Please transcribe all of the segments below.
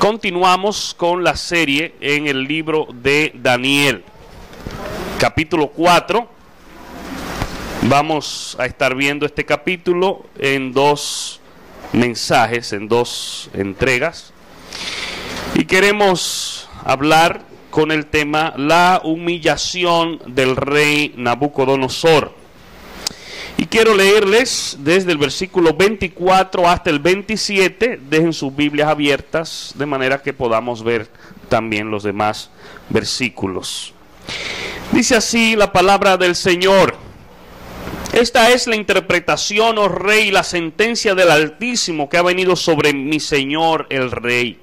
continuamos con la serie en el libro de Daniel, capítulo 4. Vamos a estar viendo este capítulo en dos mensajes, en dos entregas. Y queremos hablar con el tema la humillación del rey Nabucodonosor. Y quiero leerles desde el versículo 24 hasta el 27. Dejen sus Biblias abiertas de manera que podamos ver también los demás versículos. Dice así la palabra del Señor: esta es la interpretación, oh rey, y la sentencia del Altísimo que ha venido sobre mi señor el rey.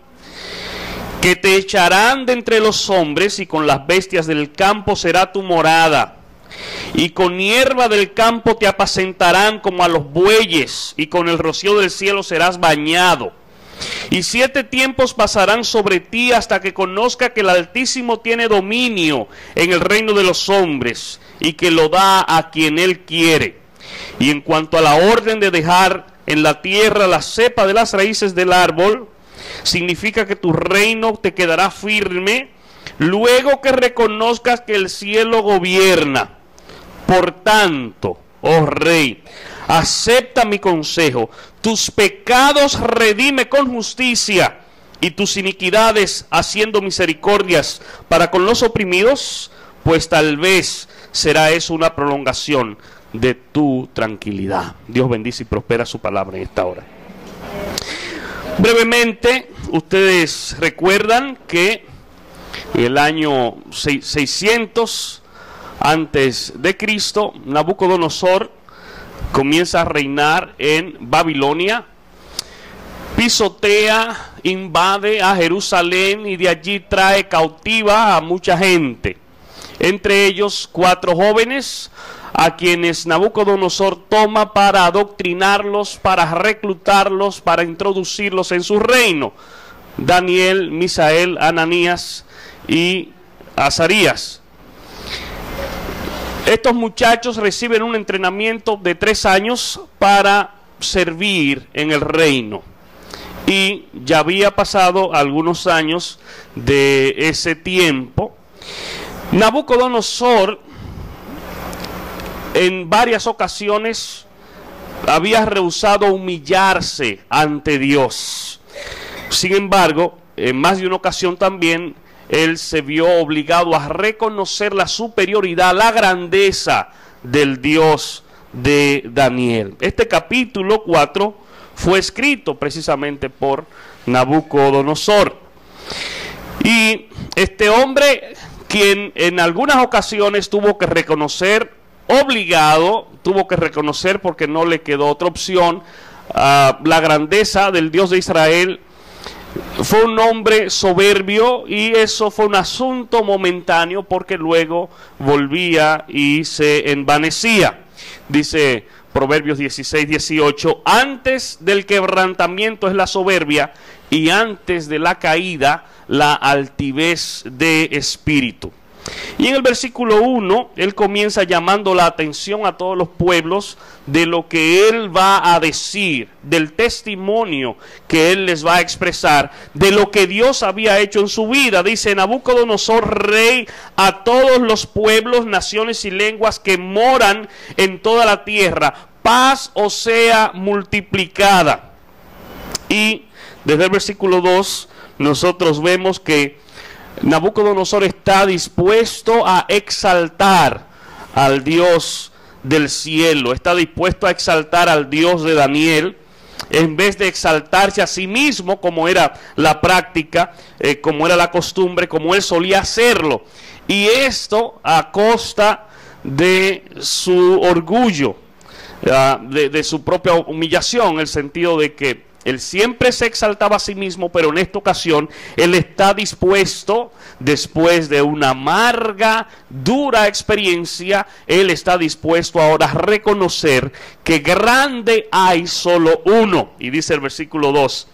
Que te echarán de entre los hombres, y con las bestias del campo será tu morada. Y con hierba del campo te apacentarán como a los bueyes, y con el rocío del cielo serás bañado. Y 7 tiempos pasarán sobre ti hasta que conozca que el Altísimo tiene dominio en el reino de los hombres, y que lo da a quien él quiere. Y en cuanto a la orden de dejar en la tierra la cepa de las raíces del árbol, significa que tu reino te quedará firme luego que reconozcas que el cielo gobierna. Por tanto, oh rey, acepta mi consejo, tus pecados redime con justicia, y tus iniquidades haciendo misericordias para con los oprimidos, pues tal vez será eso una prolongación de tu tranquilidad. Dios bendice y prospera su palabra en esta hora. Brevemente, ustedes recuerdan que en el año 600 antes de Cristo, Nabucodonosor comienza a reinar en Babilonia, pisotea, invade a Jerusalén y de allí trae cautiva a mucha gente, entre ellos 4 jóvenes a quienes Nabucodonosor toma para adoctrinarlos, para reclutarlos, para introducirlos en su reino: Daniel, Misael, Ananías y Azarías. Estos muchachos reciben un entrenamiento de 3 años para servir en el reino. Y ya había pasado algunos años de ese tiempo. Nabucodonosor en varias ocasiones había rehusado humillarse ante Dios. Sin embargo, en más de una ocasión también él se vio obligado a reconocer la superioridad, la grandeza del Dios de Daniel. Este capítulo 4 fue escrito precisamente por Nabucodonosor. Y este hombre, quien en algunas ocasiones tuvo que reconocer, tuvo que reconocer porque no le quedó otra opción, la grandeza del Dios de Israel, fue un hombre soberbio, y eso fue un asunto momentáneo porque luego volvía y se envanecía. Dice Proverbios 16:18, antes del quebrantamiento es la soberbia, y antes de la caída la altivez de espíritu. Y en el versículo 1, él comienza llamando la atención a todos los pueblos de lo que él va a decir, del testimonio que él les va a expresar, de lo que Dios había hecho en su vida. Dice: Nabucodonosor, rey, a todos los pueblos, naciones y lenguas que moran en toda la tierra, paz os sea multiplicada. Y desde el versículo 2, nosotros vemos que Nabucodonosor está dispuesto a exaltar al Dios del cielo, está dispuesto a exaltar al Dios de Daniel, en vez de exaltarse a sí mismo, como era la práctica, como era la costumbre, como él solía hacerlo. Y esto a costa de su orgullo, de su propia humillación, en el sentido de que él siempre se exaltaba a sí mismo, pero en esta ocasión él está dispuesto, después de una amarga, dura experiencia, él está dispuesto ahora a reconocer que grande hay solo uno. Y dice el versículo 2: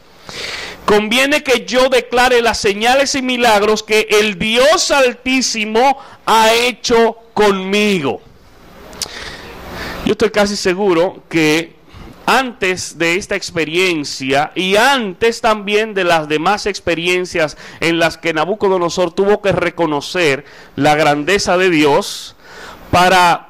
conviene que yo declare las señales y milagros que el Dios Altísimo ha hecho conmigo. Yo estoy casi seguro que antes de esta experiencia y antes también de las demás experiencias en las que Nabucodonosor tuvo que reconocer la grandeza de Dios, para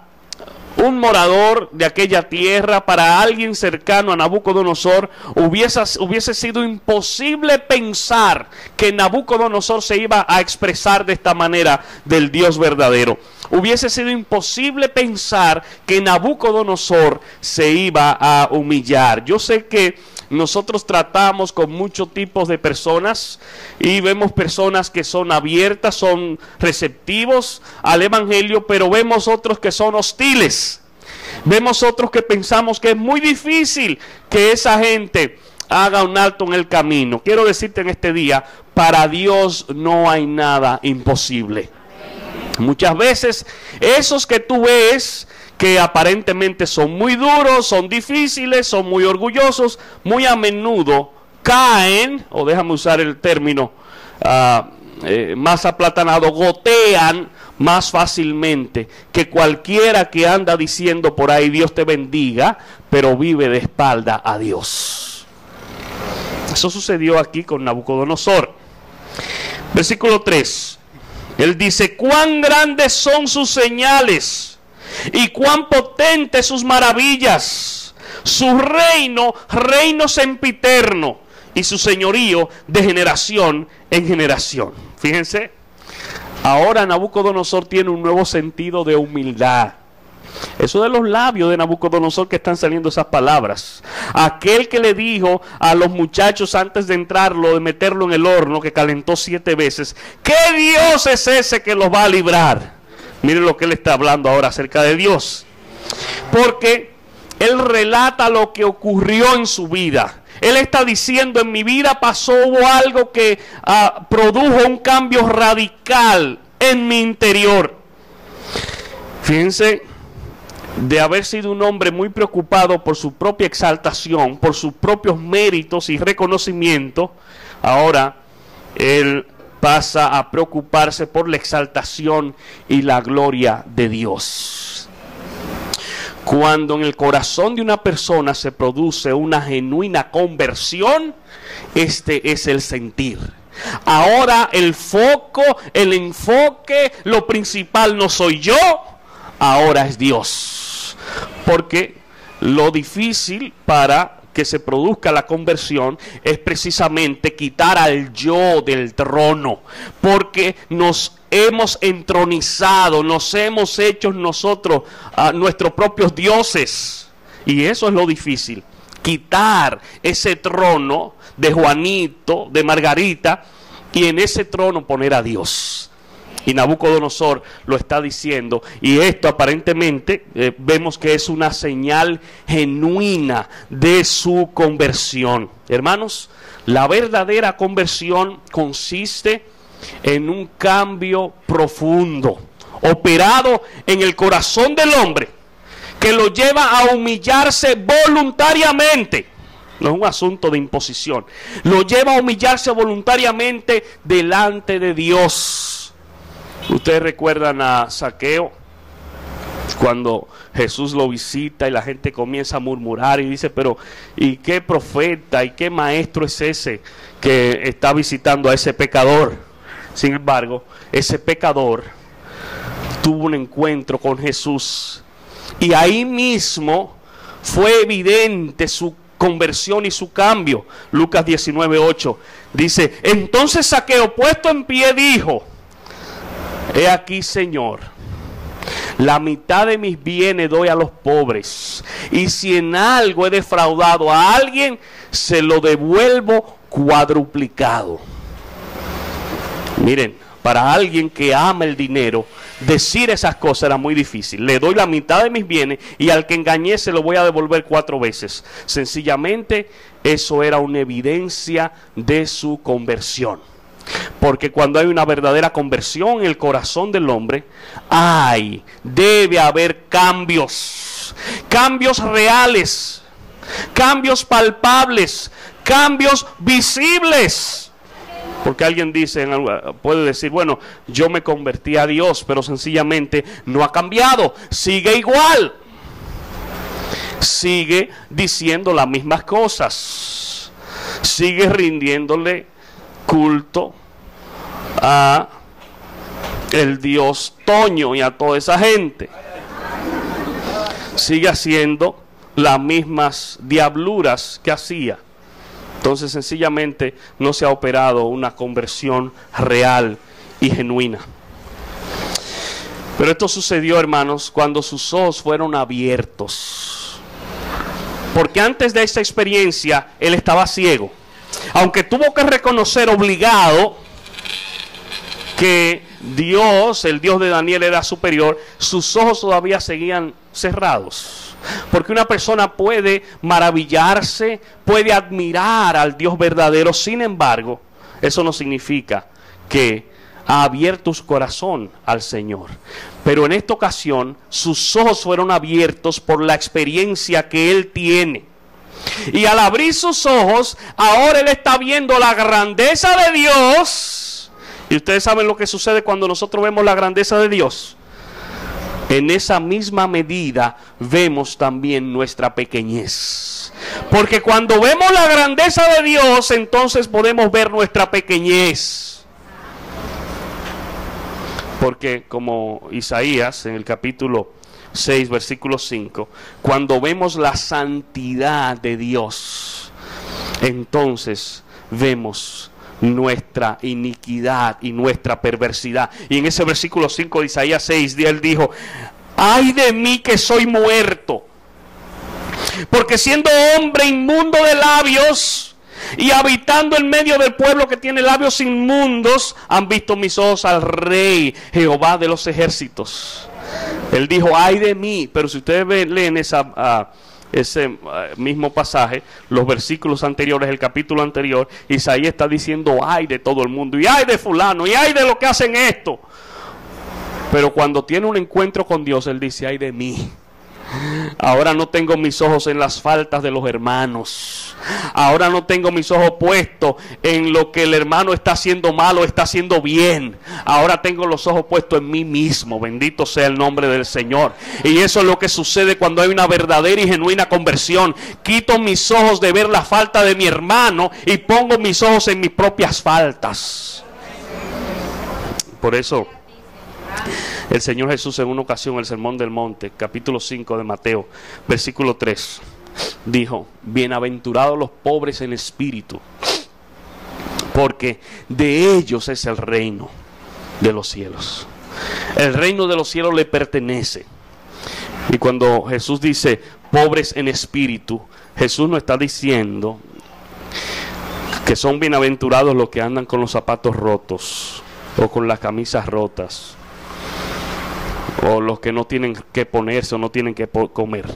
un morador de aquella tierra, para alguien cercano a Nabucodonosor, hubiese sido imposible pensar que Nabucodonosor se iba a expresar de esta manera del Dios verdadero. Hubiese sido imposible pensar que Nabucodonosor se iba a humillar. Yo sé que nosotros tratamos con muchos tipos de personas y vemos personas que son abiertas, son receptivos al evangelio, pero vemos otros que son hostiles. Vemos otros que pensamos que es muy difícil que esa gente haga un alto en el camino. Quiero decirte en este día, para Dios no hay nada imposible. Muchas veces esos que tú ves que aparentemente son muy duros, son difíciles, son muy orgullosos, muy a menudo caen, o déjame usar el término más aplatanado, gotean más fácilmente que cualquiera que anda diciendo por ahí Dios te bendiga, pero vive de espalda a Dios. Eso sucedió aquí con Nabucodonosor. Versículo 3. Él dice: cuán grandes son sus señales y cuán potentes sus maravillas. Su reino, reino sempiterno, y su señorío de generación en generación. Fíjense, ahora Nabucodonosor tiene un nuevo sentido de humildad. Eso de los labios de Nabucodonosor que están saliendo esas palabras. Aquel que le dijo a los muchachos antes de entrarlo, de meterlo en el horno, que calentó 7 veces, ¿qué Dios es ese que los va a librar? Miren lo que él está hablando ahora acerca de Dios. Porque él relata lo que ocurrió en su vida. Él está diciendo: en mi vida hubo algo que produjo un cambio radical en mi interior. Fíjense, de haber sido un hombre muy preocupado por su propia exaltación, por sus propios méritos y reconocimiento, ahora él pasa a preocuparse por la exaltación y la gloria de Dios. Cuando en el corazón de una persona se produce una genuina conversión, este es el sentir. Ahora el foco, el enfoque, lo principal no soy yo, ahora es Dios. Porque lo difícil para que se produzca la conversión es precisamente quitar al yo del trono, porque nos hemos entronizado, nos hemos hecho nosotros nuestros propios dioses, y eso es lo difícil, quitar ese trono de Juanito, de Margarita, y en ese trono poner a Dios. Y Nabucodonosor lo está diciendo, y esto aparentemente vemos que es una señal genuina de su conversión. Hermanos, la verdadera conversión consiste en un cambio profundo, operado en el corazón del hombre, que lo lleva a humillarse voluntariamente. No es un asunto de imposición, lo lleva a humillarse voluntariamente delante de Dios. Ustedes recuerdan a Zaqueo, cuando Jesús lo visita y la gente comienza a murmurar y dice: pero ¿y qué profeta y qué maestro es ese que está visitando a ese pecador? Sin embargo, ese pecador tuvo un encuentro con Jesús, y ahí mismo fue evidente su conversión y su cambio. Lucas 19:8 dice: entonces Zaqueo, puesto en pie, dijo: he aquí, Señor, la mitad de mis bienes doy a los pobres, y si en algo he defraudado a alguien, se lo devuelvo cuadruplicado. Miren, para alguien que ama el dinero, decir esas cosas era muy difícil. Le doy la mitad de mis bienes y al que engañé se lo voy a devolver 4 veces. Sencillamente, eso era una evidencia de su conversión. Porque cuando hay una verdadera conversión en el corazón del hombre, debe haber cambios reales, cambios palpables, cambios visibles. Porque alguien puede decir: bueno, yo me convertí a Dios, pero sencillamente no ha cambiado, sigue igual. sigue diciendo las mismas cosas, sigue rindiéndole culto a el dios Toño y a toda esa gente, sigue haciendo las mismas diabluras que hacía. Entonces sencillamente no se ha operado una conversión real y genuina. Pero esto sucedió, hermanos, cuando sus ojos fueron abiertos. Porque antes de esta experiencia, él estaba ciego. Aunque tuvo que reconocer obligado que Dios, el Dios de Daniel, era superior, sus ojos todavía seguían cerrados. Porque una persona puede maravillarse, puede admirar al Dios verdadero, sin embargo, eso no significa que ha abierto su corazón al Señor. Pero en esta ocasión, sus ojos fueron abiertos por la experiencia que él tiene. Y al abrir sus ojos, ahora él está viendo la grandeza de Dios. Y ustedes saben lo que sucede cuando nosotros vemos la grandeza de Dios. En esa misma medida vemos también nuestra pequeñez. Porque cuando vemos la grandeza de Dios, entonces podemos ver nuestra pequeñez. Porque como Isaías en el capítulo 6, versículo 5, cuando vemos la santidad de Dios, entonces vemos nuestra iniquidad y nuestra perversidad. Y en ese versículo 5 de Isaías 6, él dijo: ay de mí que soy muerto, porque siendo hombre inmundo de labios y habitando en medio del pueblo que tiene labios inmundos, han visto mis ojos al Rey, Jehová de los ejércitos. Él dijo: ay de mí. Pero si ustedes leen ese mismo pasaje, los versículos anteriores, el capítulo anterior, Isaías está diciendo: ay de todo el mundo, y ay de fulano, y ay de lo que hacen esto. Pero cuando tiene un encuentro con Dios, él dice: ay de mí. Ahora no tengo mis ojos en las faltas de los hermanos. Ahora no tengo mis ojos puestos en lo que el hermano está haciendo mal o está haciendo bien. Ahora tengo los ojos puestos en mí mismo. Bendito sea el nombre del Señor. Y eso es lo que sucede cuando hay una verdadera y genuina conversión. Quito mis ojos de ver la falta de mi hermano y pongo mis ojos en mis propias faltas. Por eso el Señor Jesús en una ocasión, en el Sermón del Monte, capítulo 5 de Mateo, versículo 3, dijo: bienaventurados los pobres en espíritu, porque de ellos es el reino de los cielos. El reino de los cielos le pertenece. Y cuando Jesús dice pobres en espíritu, Jesús no está diciendo que son bienaventurados los que andan con los zapatos rotos o con las camisas rotas, o los que no tienen que ponerse o no tienen que comer.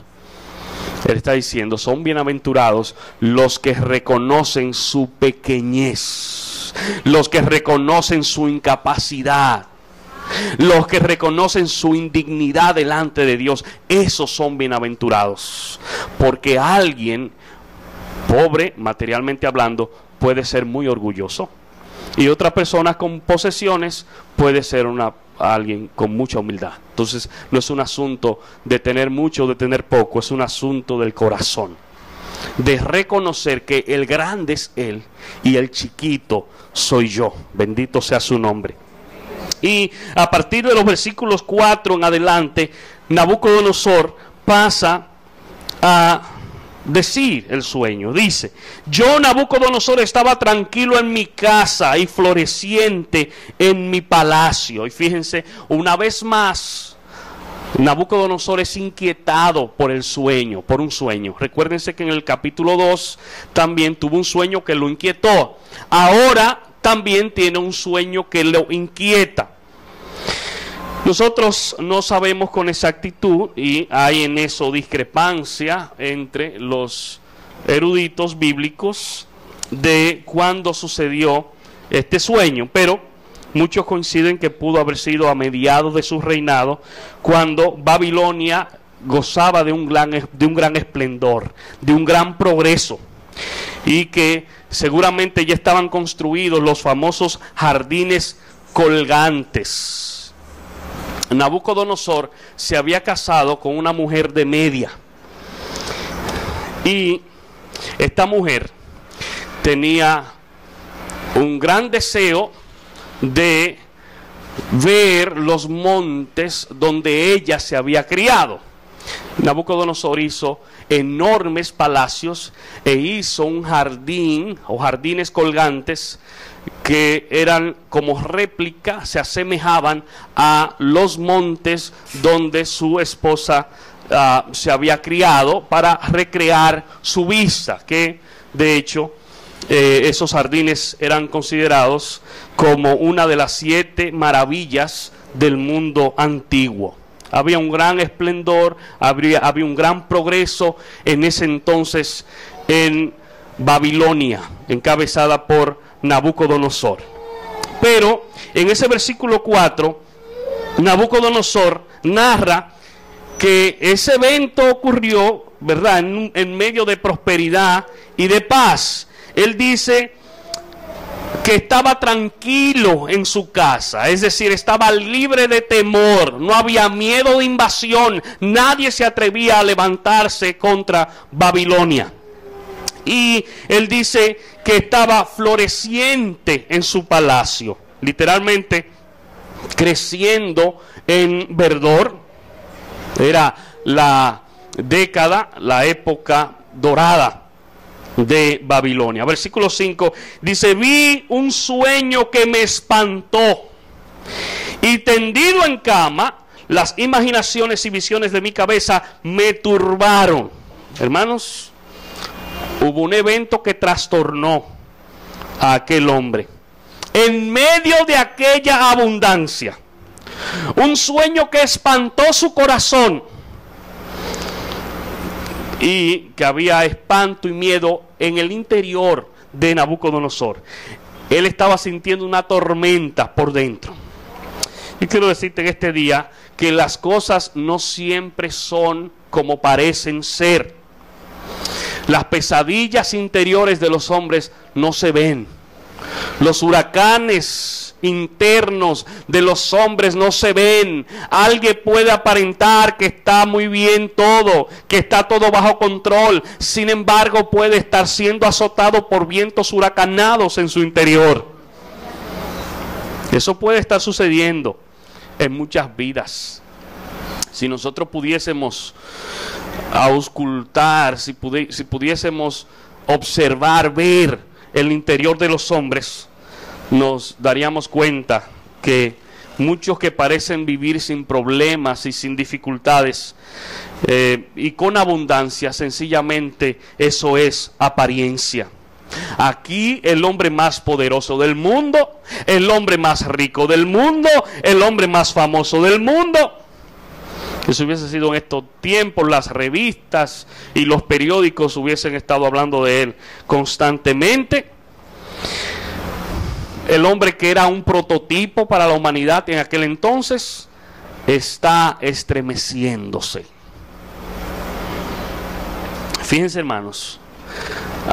Él está diciendo: son bienaventurados los que reconocen su pequeñez, los que reconocen su incapacidad, los que reconocen su indignidad delante de Dios. Esos son bienaventurados. Porque alguien pobre, materialmente hablando, puede ser muy orgulloso, y otras personas con posesiones puede ser alguien con mucha humildad. Entonces no es un asunto de tener mucho o de tener poco, es un asunto del corazón, de reconocer que el grande es Él y el chiquito soy yo. Bendito sea su nombre. Y a partir de los versículos 4 en adelante, Nabucodonosor pasa a decir el sueño. Dice: yo, Nabucodonosor, estaba tranquilo en mi casa y floreciente en mi palacio. Y fíjense, una vez más, Nabucodonosor es inquietado por el sueño, por un sueño. Recuérdense que en el capítulo 2 también tuvo un sueño que lo inquietó. Ahora también tiene un sueño que lo inquieta. Nosotros no sabemos con exactitud, y hay en eso discrepancia entre los eruditos bíblicos de cuándo sucedió este sueño, pero muchos coinciden que pudo haber sido a mediados de su reinado, cuando Babilonia gozaba de un gran esplendor, de un gran progreso, y que seguramente ya estaban construidos los famosos jardines colgantes. Nabucodonosor se había casado con una mujer de Media, Y esta mujer tenía un gran deseo de ver los montes donde ella se había criado. Nabucodonosor hizo enormes palacios e hizo un jardín o jardines colgantes que eran como réplica, se asemejaban a los montes donde su esposa se había criado, para recrear su vista, que de hecho esos jardines eran considerados como una de las 7 maravillas del mundo antiguo. Había un gran esplendor, había un gran progreso en ese entonces en Babilonia, encabezada por Nabucodonosor. Pero en ese versículo 4, Nabucodonosor narra que ese evento ocurrió, ¿verdad?, en medio de prosperidad y de paz. Él dice que estaba tranquilo en su casa, es decir, estaba libre de temor, no había miedo de invasión, nadie se atrevía a levantarse contra Babilonia. Y él dice que estaba floreciente en su palacio, literalmente creciendo en verdor. Era la década, la época dorada de Babilonia. Versículo 5 dice: vi un sueño que me espantó, y tendido en cama, las imaginaciones y visiones de mi cabeza me turbaron. Hermanos, hubo un evento que trastornó a aquel hombre. En medio de aquella abundancia, un sueño que espantó su corazón, y que había espanto y miedo en el interior de Nabucodonosor. Él estaba sintiendo una tormenta por dentro. Y quiero decirte en este día que las cosas no siempre son como parecen ser. Las pesadillas interiores de los hombres no se ven. Los huracanes internos de los hombres no se ven. Alguien puede aparentar que está muy bien todo, que está todo bajo control. Sin embargo, puede estar siendo azotado por vientos huracanados en su interior. Eso puede estar sucediendo en muchas vidas. Si nosotros pudiésemos auscultar, si pudiésemos observar, ver el interior de los hombres, nos daríamos cuenta que muchos que parecen vivir sin problemas y sin dificultades y con abundancia, sencillamente eso es apariencia. Aquí el hombre más poderoso del mundo, el hombre más rico del mundo, el hombre más famoso del mundo, que si hubiese sido en estos tiempos, las revistas y los periódicos hubiesen estado hablando de él constantemente. El hombre que era un prototipo para la humanidad en aquel entonces está estremeciéndose. Fíjense, hermanos,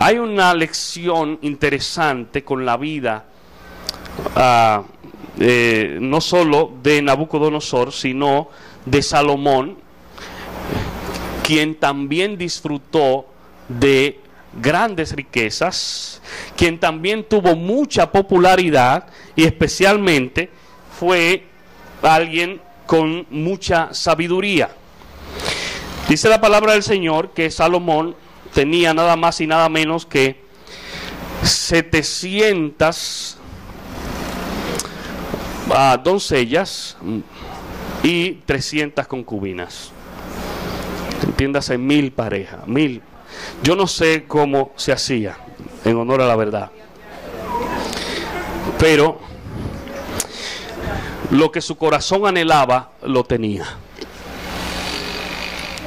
hay una lección interesante con la vida no solo de Nabucodonosor, sino de Salomón, quien también disfrutó de grandes riquezas, quien también tuvo mucha popularidad y especialmente fue alguien con mucha sabiduría. Dice la palabra del Señor que Salomón tenía nada más y nada menos que 700 doncellas y 300 concubinas. Entiéndase, 1000 parejas, 1000. Yo no sé cómo se hacía, en honor a la verdad, pero lo que su corazón anhelaba, lo tenía.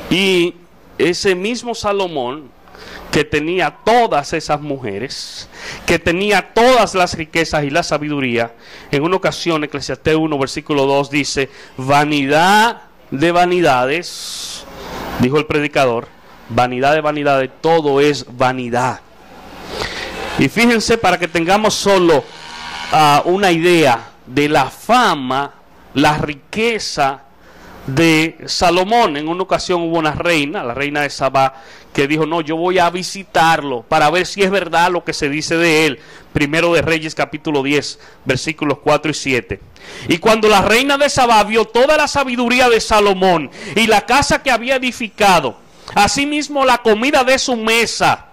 Y ese mismo Salomón, que tenía todas esas mujeres, que tenía todas las riquezas y la sabiduría, en una ocasión, Eclesiastés 1, versículo 2, dice: vanidad de vanidades, dijo el predicador, vanidad de vanidades, todo es vanidad. Y fíjense, para que tengamos solo una idea de la fama, la riqueza de Salomón. En una ocasión hubo una reina, la reina de Sabá, que dijo: no, yo voy a visitarlo para ver si es verdad lo que se dice de él. Primero de Reyes capítulo 10, versículos 4 y 7. Y cuando la reina de Sabá vio toda la sabiduría de Salomón y la casa que había edificado, asimismo la comida de su mesa,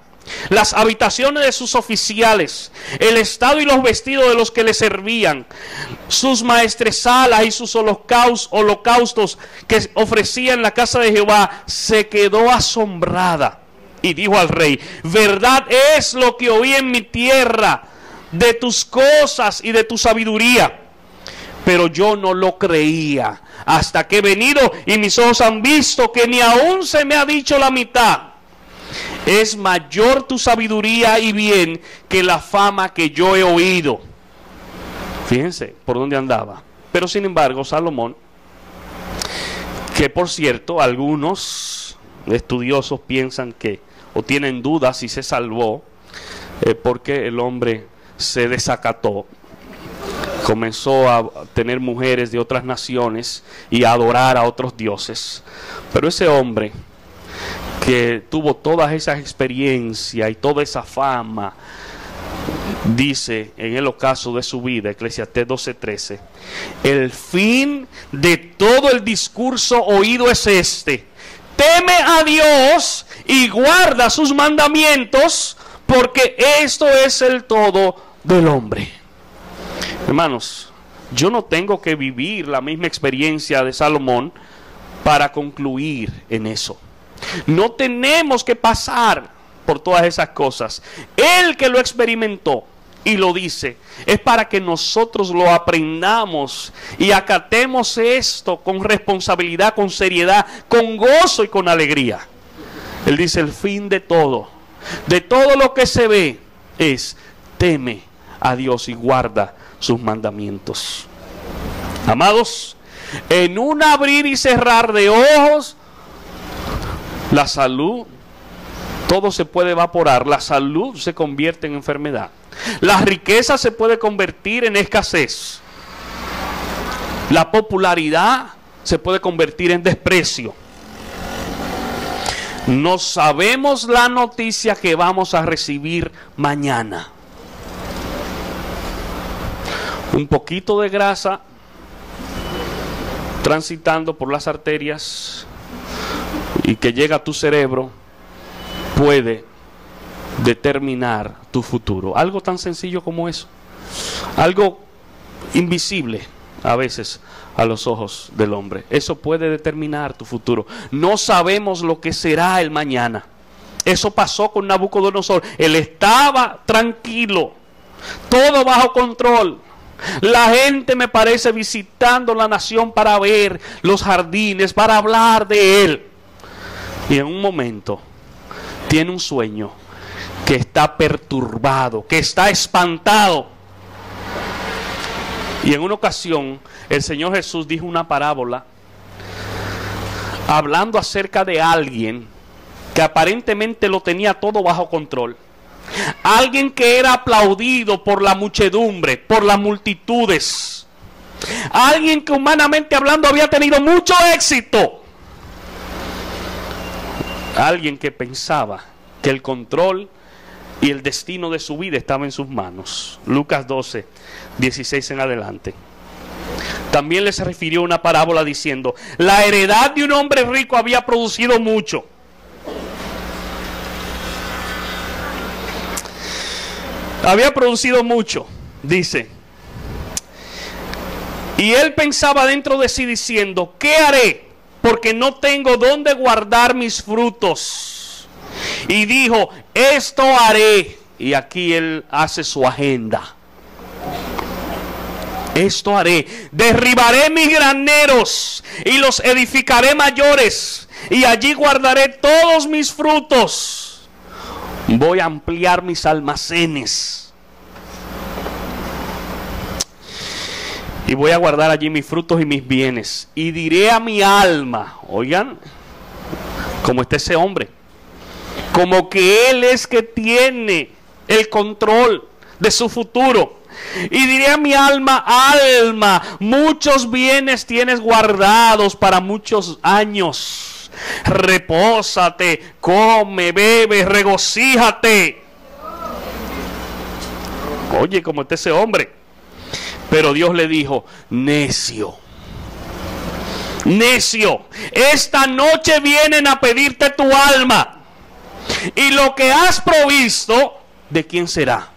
las habitaciones de sus oficiales, el estado y los vestidos de los que le servían, sus maestresalas y sus holocaustos que ofrecía en la casa de Jehová, se quedó asombrada y dijo al rey: verdad es lo que oí en mi tierra de tus cosas y de tu sabiduría, pero yo no lo creía hasta que he venido y mis ojos han visto que ni aún se me ha dicho la mitad. Es mayor tu sabiduría y bien que la fama que yo he oído. Fíjense por dónde andaba. Pero sin embargo, Salomón, que por cierto algunos estudiosos piensan que, o tienen dudas si se salvó, porque el hombre se desacató, comenzó a tener mujeres de otras naciones y a adorar a otros dioses. Pero ese hombre que tuvo todas esas experiencias y toda esa fama, dice en el ocaso de su vida, Eclesiastés 12:13, el fin de todo el discurso oído es este: teme a Dios y guarda sus mandamientos, porque esto es el todo del hombre. Hermanos, yo no tengo que vivir la misma experiencia de Salomón para concluir en eso. No tenemos que pasar por todas esas cosas. Él que lo experimentó y lo dice, es para que nosotros lo aprendamos y acatemos esto con responsabilidad, con seriedad, con gozo y con alegría. Él dice: el fin de todo lo que se ve, es teme a Dios y guarda sus mandamientos. Amados, en un abrir y cerrar de ojos, la salud, todo se puede evaporar. La salud se convierte en enfermedad. La riqueza se puede convertir en escasez. La popularidad se puede convertir en desprecio. No sabemos la noticia que vamos a recibir mañana. Un poquito de grasa transitando por las arterias y que llega a tu cerebro puede determinar tu futuro. Algo tan sencillo como eso. Algo invisible a veces a los ojos del hombre. Eso puede determinar tu futuro. No sabemos lo que será el mañana. Eso pasó con Nabucodonosor. Él estaba tranquilo, todo bajo control. La gente, me parece, visitando la nación para ver los jardines, para hablar de él. Y en un momento tiene un sueño que está perturbado, que está espantado. Y en una ocasión el Señor Jesús dijo una parábola hablando acerca de alguien que aparentemente lo tenía todo bajo control. Alguien que era aplaudido por la muchedumbre, por las multitudes. Alguien que humanamente hablando había tenido mucho éxito. Alguien que pensaba que el control y el destino de su vida estaba en sus manos. Lucas 12, 16 en adelante. También les refirió una parábola diciendo: la heredad de un hombre rico había producido mucho. Había producido mucho, dice. Y él pensaba dentro de sí diciendo: ¿qué haré? Porque no tengo dónde guardar mis frutos. Y dijo: esto haré. Y aquí él hace su agenda. Esto haré: derribaré mis graneros y los edificaré mayores, y allí guardaré todos mis frutos. Voy a ampliar mis almacenes y voy a guardar allí mis frutos y mis bienes. Y diré a mi alma, oigan, como está ese hombre, como que él es que tiene el control de su futuro. Y diré a mi alma, alma, muchos bienes tienes guardados para muchos años. Repósate, come, bebe, regocíjate. Oye, ¿cómo está ese hombre? Pero Dios le dijo, necio, necio, esta noche vienen a pedirte tu alma. Y lo que has provisto, ¿de quién será?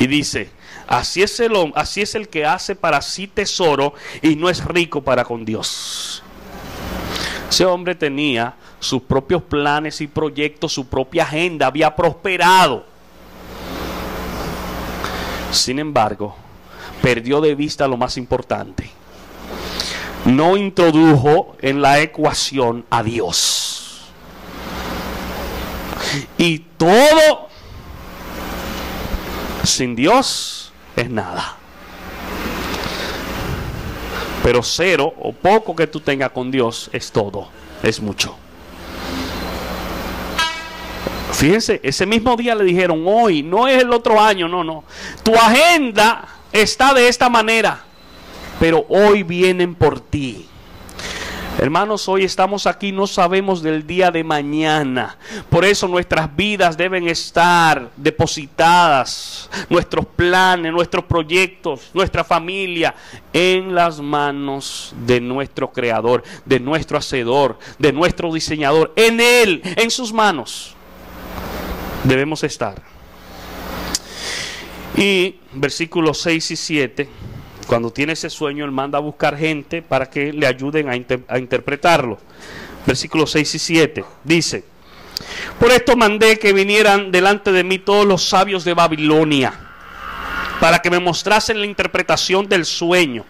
Y dice, así es el que hace para sí tesoro y no es rico para con Dios. Ese hombre tenía sus propios planes y proyectos, su propia agenda, había prosperado. Sin embargo, perdió de vista lo más importante. No introdujo en la ecuación a Dios. Y todo sin Dios es nada. Pero cero o poco que tú tengas con Dios es todo, es mucho. Fíjense, ese mismo día le dijeron, hoy, no es el otro año, no. Tu agenda está de esta manera, pero hoy vienen por ti. Hermanos, hoy estamos aquí, no sabemos del día de mañana. Por eso nuestras vidas deben estar depositadas, nuestros planes, nuestros proyectos, nuestra familia, en las manos de nuestro Creador, de nuestro Hacedor, de nuestro Diseñador. En Él, en sus manos debemos estar. Y versículos 6 y 7, cuando tiene ese sueño, él manda a buscar gente para que le ayuden a interpretarlo. Versículos 6 y 7 dice, por esto mandé que vinieran delante de mí todos los sabios de Babilonia, para que me mostrasen la interpretación del sueño.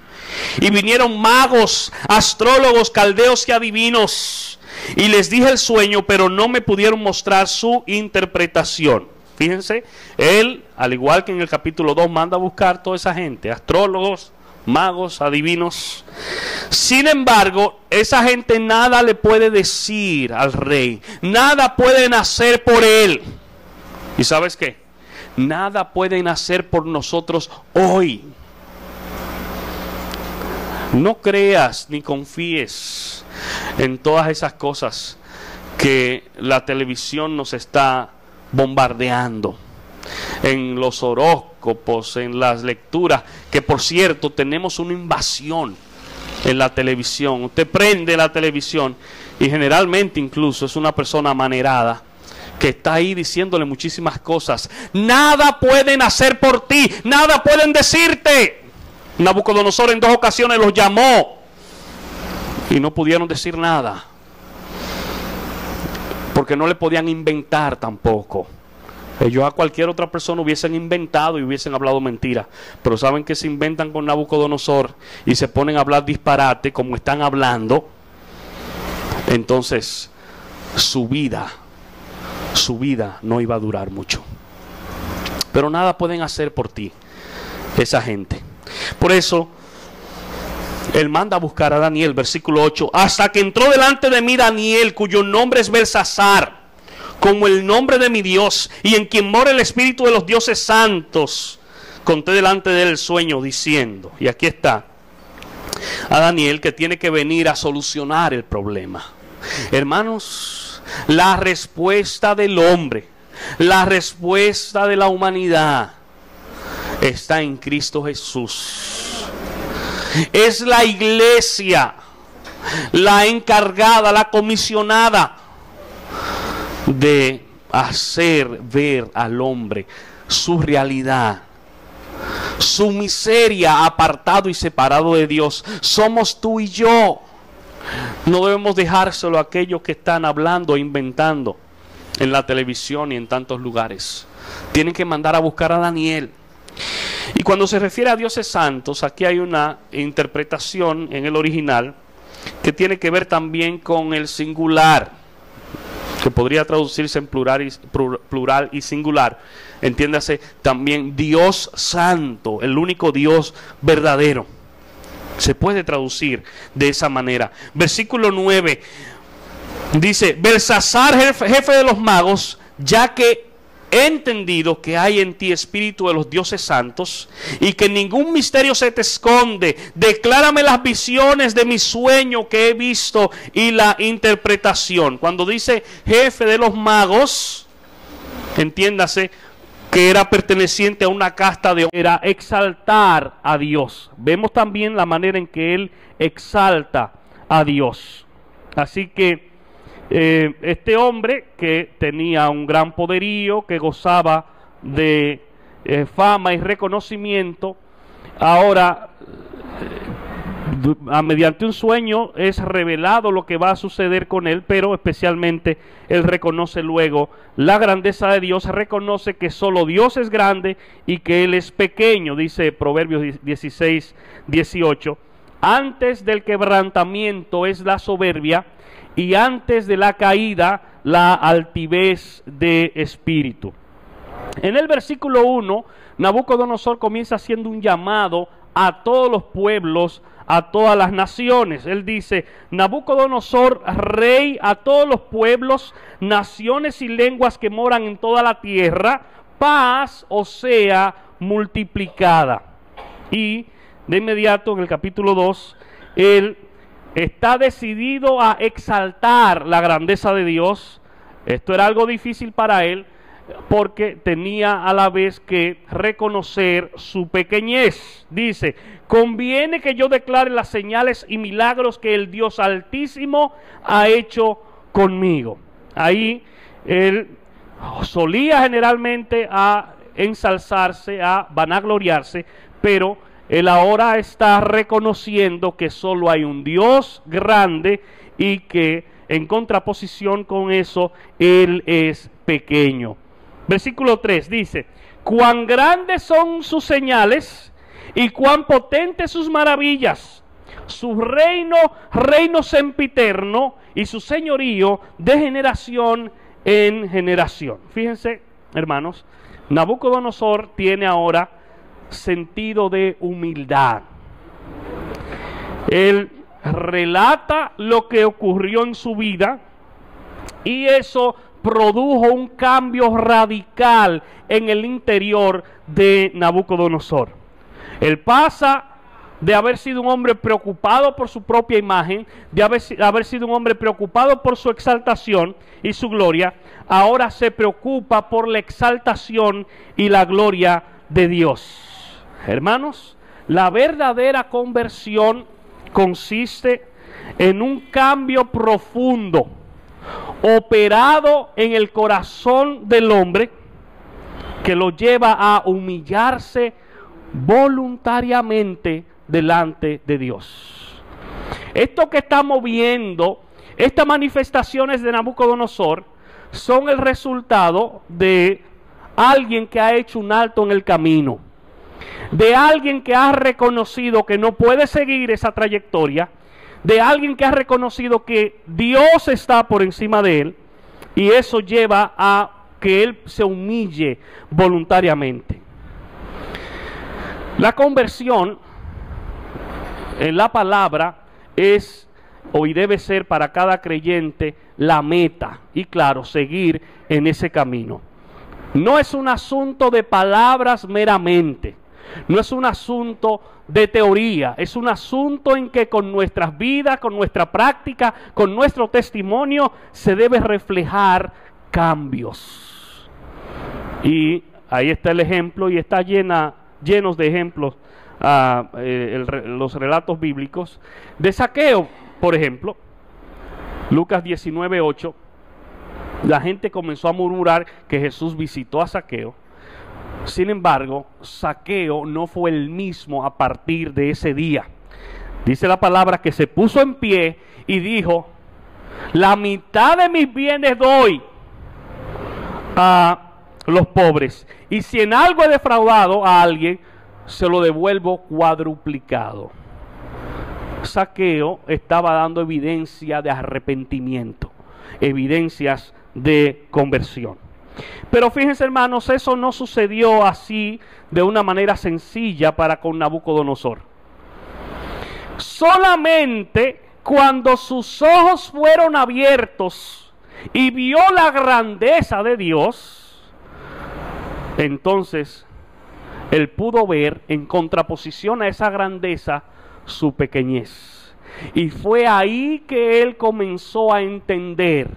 Y vinieron magos, astrólogos, caldeos y adivinos. Y les dije el sueño, pero no me pudieron mostrar su interpretación. Fíjense, él, al igual que en el capítulo 2, manda a buscar toda esa gente, astrólogos, magos, adivinos. Sin embargo, esa gente nada le puede decir al rey, nada pueden hacer por él. ¿Y sabes qué? Nada pueden hacer por nosotros hoy. No creas ni confíes en todas esas cosas que la televisión nos está bombardeando, en los horóscopos, en las lecturas, que por cierto tenemos una invasión en la televisión. Usted prende la televisión y generalmente incluso es una persona amanerada que está ahí diciéndole muchísimas cosas. Nada pueden hacer por ti, nada pueden decirte. Nabucodonosor en 2 ocasiones los llamó y no pudieron decir nada, porque no le podían inventar tampoco. Ellos a cualquier otra persona hubiesen inventado y hubiesen hablado mentira, pero saben que se inventan con Nabucodonosor y se ponen a hablar disparate como están hablando. Entonces su vida no iba a durar mucho. Pero nada pueden hacer por ti esa gente. Por eso él manda a buscar a Daniel, versículo 8, hasta que entró delante de mí Daniel, cuyo nombre es Belsasar, como el nombre de mi Dios, y en quien mora el espíritu de los dioses santos. Conté delante de él el sueño, diciendo, y aquí está, a Daniel, que tiene que venir a solucionar el problema. Hermanos, la respuesta del hombre, la respuesta de la humanidad está en Cristo Jesús. Es la iglesia la encargada, la comisionada de hacer ver al hombre su realidad, su miseria, apartado y separado de Dios. Somos tú y yo. No debemos dejárselo a aquellos que están hablando e inventando en la televisión y en tantos lugares. Tienen que mandar a buscar a Daniel. Y cuando se refiere a dioses santos, aquí hay una interpretación en el original que tiene que ver también con el singular, que podría traducirse en plural y singular. Entiéndase también Dios santo, el único Dios verdadero. Se puede traducir de esa manera. Versículo 9 dice, Belsasar, jefe de los magos, ya que he entendido que hay en ti espíritu de los dioses santos y que ningún misterio se te esconde. Declárame las visiones de mi sueño que he visto y la interpretación. Cuando dice jefe de los magos, entiéndase que era perteneciente a una casta de... Era exaltar a Dios. Vemos también la manera en que él exalta a Dios. Así que este hombre que tenía un gran poderío, que gozaba de fama y reconocimiento, ahora mediante un sueño es revelado lo que va a suceder con él, pero especialmente él reconoce luego la grandeza de Dios, reconoce que solo Dios es grande y que él es pequeño. Dice Proverbios 16, 18, antes del quebrantamiento es la soberbia, y antes de la caída la altivez de espíritu. En el versículo 1, Nabucodonosor comienza haciendo un llamado a todos los pueblos, a todas las naciones. Él dice: Nabucodonosor, rey a todos los pueblos, naciones y lenguas que moran en toda la tierra, paz os sea multiplicada. Y de inmediato en el capítulo 2, él está decidido a exaltar la grandeza de Dios. Esto era algo difícil para él, porque tenía a la vez que reconocer su pequeñez. Dice: conviene que yo declare las señales y milagros que el Dios Altísimo ha hecho conmigo. Ahí él solía generalmente a ensalzarse, a vanagloriarse, pero él ahora está reconociendo que solo hay un Dios grande y que en contraposición con eso, él es pequeño. Versículo 3 dice: cuán grandes son sus señales y cuán potentes sus maravillas. Su reino sempiterno, y su señorío de generación en generación. Fíjense, hermanos, Nabucodonosor tiene ahora sentido de humildad. Él relata lo que ocurrió en su vida, y eso produjo un cambio radical en el interior de Nabucodonosor. Él pasa de haber sido un hombre preocupado por su propia imagen, de haber sido un hombre preocupado por su exaltación y su gloria, ahora se preocupa por la exaltación y la gloria de Dios. Hermanos, la verdadera conversión consiste en un cambio profundo, operado en el corazón del hombre, que lo lleva a humillarse voluntariamente delante de Dios. Esto que estamos viendo, estas manifestaciones de Nabucodonosor, son el resultado de alguien que ha hecho un alto en el camino, de alguien que ha reconocido que no puede seguir esa trayectoria, de alguien que ha reconocido que Dios está por encima de él, y eso lleva a que él se humille voluntariamente. La conversión en la palabra es, y debe ser para cada creyente, la meta, y claro, seguir en ese camino. No es un asunto de palabras meramente, no es un asunto de teoría, es un asunto en que con nuestras vidas, con nuestra práctica, con nuestro testimonio, se debe reflejar cambios. Y ahí está el ejemplo, y está llenos de ejemplos los relatos bíblicos de Zaqueo, por ejemplo. Lucas 19:8, la gente comenzó a murmurar que Jesús visitó a Zaqueo. Sin embargo, Zaqueo no fue el mismo a partir de ese día. Dice la palabra que se puso en pie y dijo: la mitad de mis bienes doy a los pobres, y si en algo he defraudado a alguien, se lo devuelvo cuadruplicado. Zaqueo estaba dando evidencia de arrepentimiento, evidencias de conversión. Pero fíjense, hermanos, eso no sucedió así de una manera sencilla para con Nabucodonosor. Solamente cuando sus ojos fueron abiertos y vio la grandeza de Dios, Entonces, él pudo ver en contraposición a esa grandeza su pequeñez. Y fue ahí que él comenzó a entender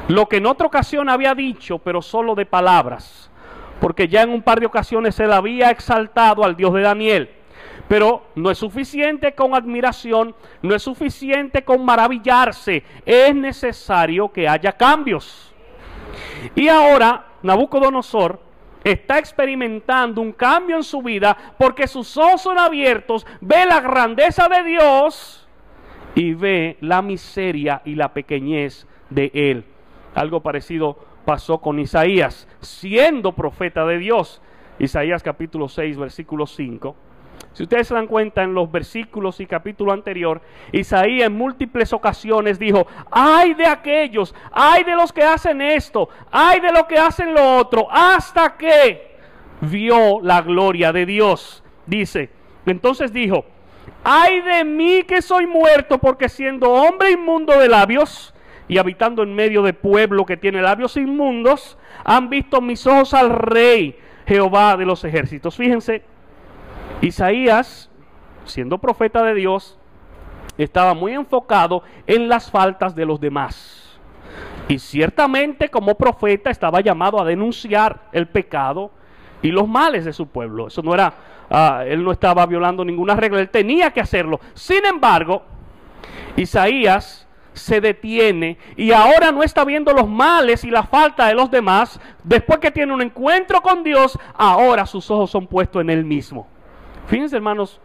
lo que en otra ocasión había dicho, pero solo de palabras. Porque ya en un par de ocasiones él había exaltado al Dios de Daniel. Pero no es suficiente con admiración, no es suficiente con maravillarse. Es necesario que haya cambios. Y ahora Nabucodonosor está experimentando un cambio en su vida porque sus ojos son abiertos, ve la grandeza de Dios y ve la miseria y la pequeñez de él. Algo parecido pasó con Isaías, siendo profeta de Dios. Isaías capítulo 6, versículo 5. Si ustedes se dan cuenta en los versículos y capítulo anterior, Isaías en múltiples ocasiones dijo: ay de aquellos, ay de los que hacen esto, ay de los que hacen lo otro, hasta que vio la gloria de Dios. Dice, entonces dijo: ay de mí que soy muerto, porque siendo hombre inmundo de labios y habitando en medio de pueblo que tiene labios inmundos, han visto mis ojos al Rey, Jehová de los ejércitos. Fíjense, Isaías, siendo profeta de Dios, estaba muy enfocado en las faltas de los demás. Y ciertamente como profeta estaba llamado a denunciar el pecado y los males de su pueblo. Eso no era, él no estaba violando ninguna regla, él tenía que hacerlo. Sin embargo, Isaías se detiene y ahora no está viendo los males y la falta de los demás. Después que tiene un encuentro con Dios, ahora sus ojos son puestos en él mismo. Fíjense, hermanos,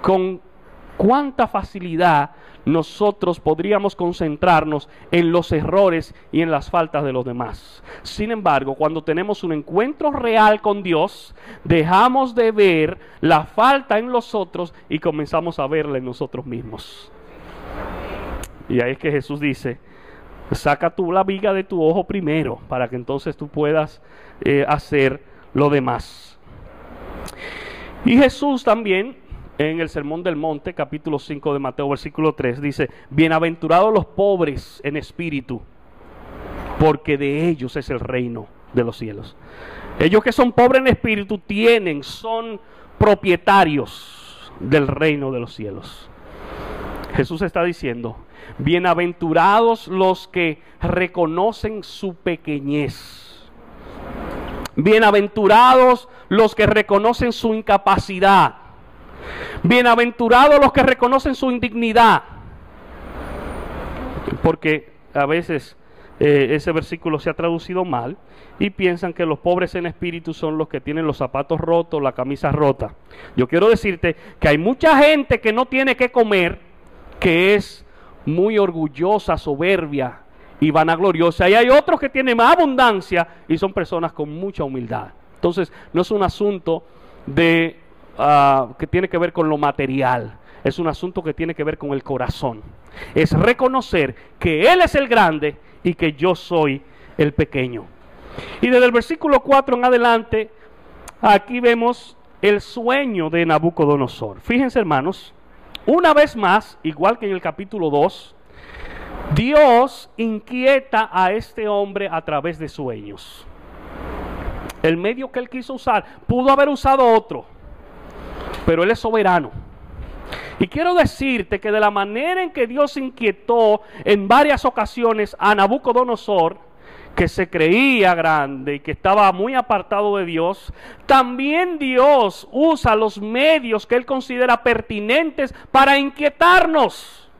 con cuánta facilidad nosotros podríamos concentrarnos en los errores y en las faltas de los demás. Sin embargo, cuando tenemos un encuentro real con Dios, dejamos de ver la falta en los otros y comenzamos a verla en nosotros mismos. Y ahí es que Jesús dice: saca tú la viga de tu ojo primero, para que entonces tú puedas hacer lo demás. Y Jesús también, en el Sermón del Monte, capítulo 5 de Mateo, versículo 3, dice: bienaventurados los pobres en espíritu, porque de ellos es el reino de los cielos. Ellos que son pobres en espíritu son propietarios del reino de los cielos. Jesús está diciendo: bienaventurados los que reconocen su pequeñez. Bienaventurados los que reconocen su incapacidad. Bienaventurados los que reconocen su indignidad. Porque a veces ese versículo se ha traducido mal y piensan que los pobres en espíritu son los que tienen los zapatos rotos, la camisa rota. Yo quiero decirte que hay mucha gente que no tiene que comer, que es muy orgullosa, soberbia y vanagloriosa, y hay otros que tienen más abundancia y son personas con mucha humildad. Entonces no es un asunto de que tiene que ver con lo material, es un asunto que tiene que ver con el corazón. Es reconocer que Él es el grande y que yo soy el pequeño. Y desde el versículo 4 en adelante, aquí vemos el sueño de Nabucodonosor. Fíjense, hermanos, una vez más, igual que en el capítulo 2, Dios inquieta a este hombre a través de sueños. El medio que él quiso usar, pudo haber usado otro, pero Él es soberano. Y quiero decirte que de la manera en que Dios inquietó en varias ocasiones a Nabucodonosor, que se creía grande y que estaba muy apartado de Dios, también Dios usa los medios que Él considera pertinentes para inquietarnos,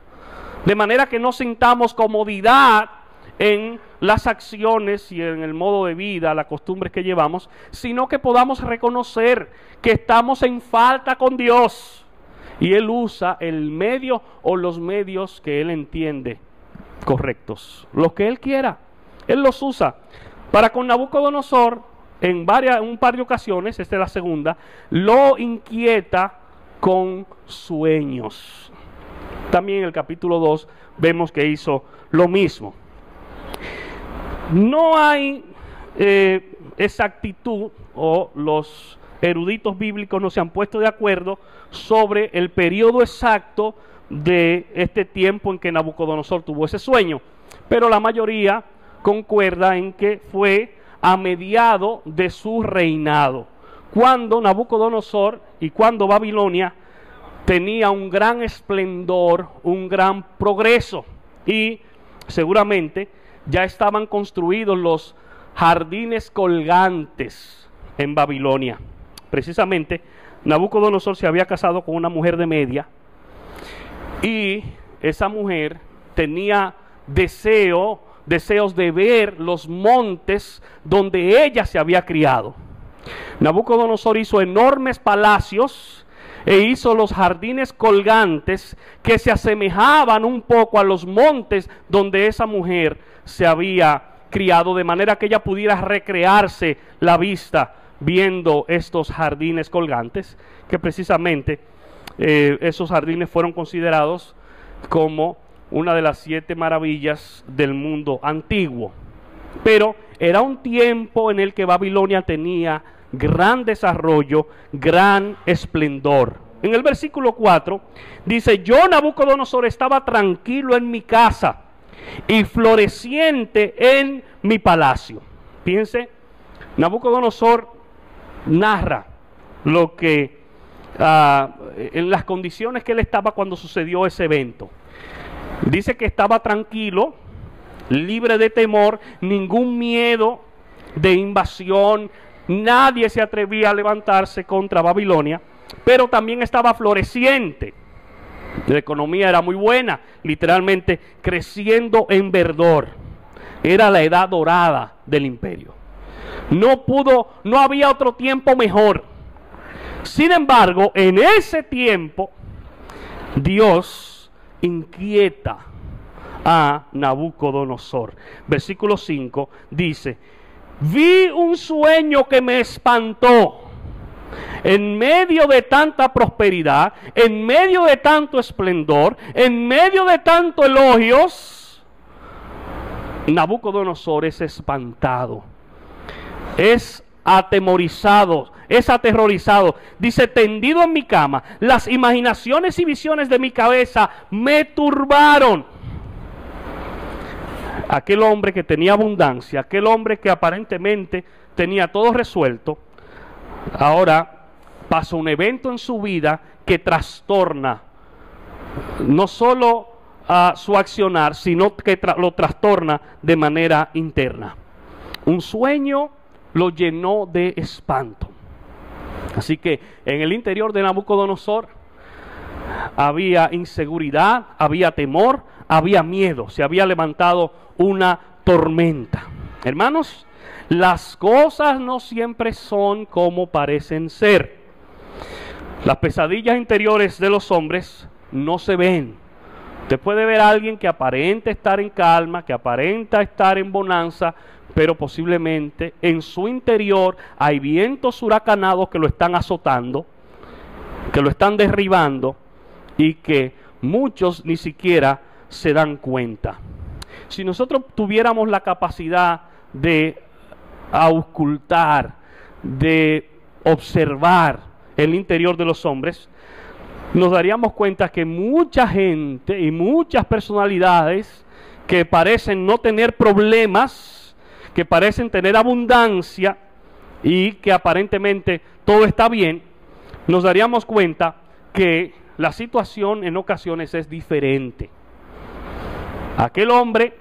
de manera que no sintamos comodidad en las acciones y en el modo de vida, las costumbres que llevamos, sino que podamos reconocer que estamos en falta con Dios, y Él usa el medio o los medios que Él entiende correctos, los que Él quiera. Él los usa. Para con Nabucodonosor, en un par de ocasiones, esta es la segunda, lo inquieta con sueños. También en el capítulo 2 vemos que hizo lo mismo. No hay exactitud, o los eruditos bíblicos no se han puesto de acuerdo sobre el periodo exacto de este tiempo en que Nabucodonosor tuvo ese sueño, pero la mayoría concuerda en que fue a mediado de su reinado, cuando Nabucodonosor y cuando Babilonia tenía un gran esplendor, un gran progreso, y seguramente ya estaban construidos los jardines colgantes en Babilonia. Precisamente Nabucodonosor se había casado con una mujer de Media, y esa mujer tenía deseos de ver los montes donde ella se había criado. Nabucodonosor hizo enormes palacios e hizo los jardines colgantes que se asemejaban un poco a los montes donde esa mujer se había criado, de manera que ella pudiera recrearse la vista viendo estos jardines colgantes, que precisamente esos jardines fueron considerados como una de las 7 maravillas del mundo antiguo. Pero era un tiempo en el que Babilonia tenía gran desarrollo, gran esplendor. En el versículo 4 dice: yo, Nabucodonosor, estaba tranquilo en mi casa y floreciente en mi palacio. Fíjense, Nabucodonosor narra lo que en las condiciones que él estaba cuando sucedió ese evento. Dice que estaba tranquilo, libre de temor, ningún miedo de invasión, nadie se atrevía a levantarse contra Babilonia, pero también estaba floreciente. La economía era muy buena, literalmente creciendo en verdor. Era la edad dorada del imperio. No había otro tiempo mejor. Sin embargo, en ese tiempo, Dios inquieta a Nabucodonosor. Versículo 5 dice: vi un sueño que me espantó. En medio de tanta prosperidad, en medio de tanto esplendor, en medio de tanto elogios, Nabucodonosor es espantado, es atemorizado, es aterrorizado. Dice: tendido en mi cama, las imaginaciones y visiones de mi cabeza me turbaron. Aquel hombre que tenía abundancia, aquel hombre que aparentemente tenía todo resuelto, ahora pasa un evento en su vida que trastorna no solo su accionar, sino que lo trastorna de manera interna. Un sueño lo llenó de espanto. Así que en el interior de Nabucodonosor había inseguridad, había temor, había miedo. Se había levantado una tormenta. Hermanos, las cosas no siempre son como parecen ser. Las pesadillas interiores de los hombres no se ven. Usted puede ver a alguien que aparenta estar en calma, que aparenta estar en bonanza, pero posiblemente en su interior hay vientos huracanados que lo están azotando, que lo están derribando, y que muchos ni siquiera se dan cuenta. Si nosotros tuviéramos la capacidad de auscultar, de observar el interior de los hombres, nos daríamos cuenta que mucha gente y muchas personalidades que parecen no tener problemas, que parecen tener abundancia y que aparentemente todo está bien, nos daríamos cuenta que la situación en ocasiones es diferente. Aquel hombre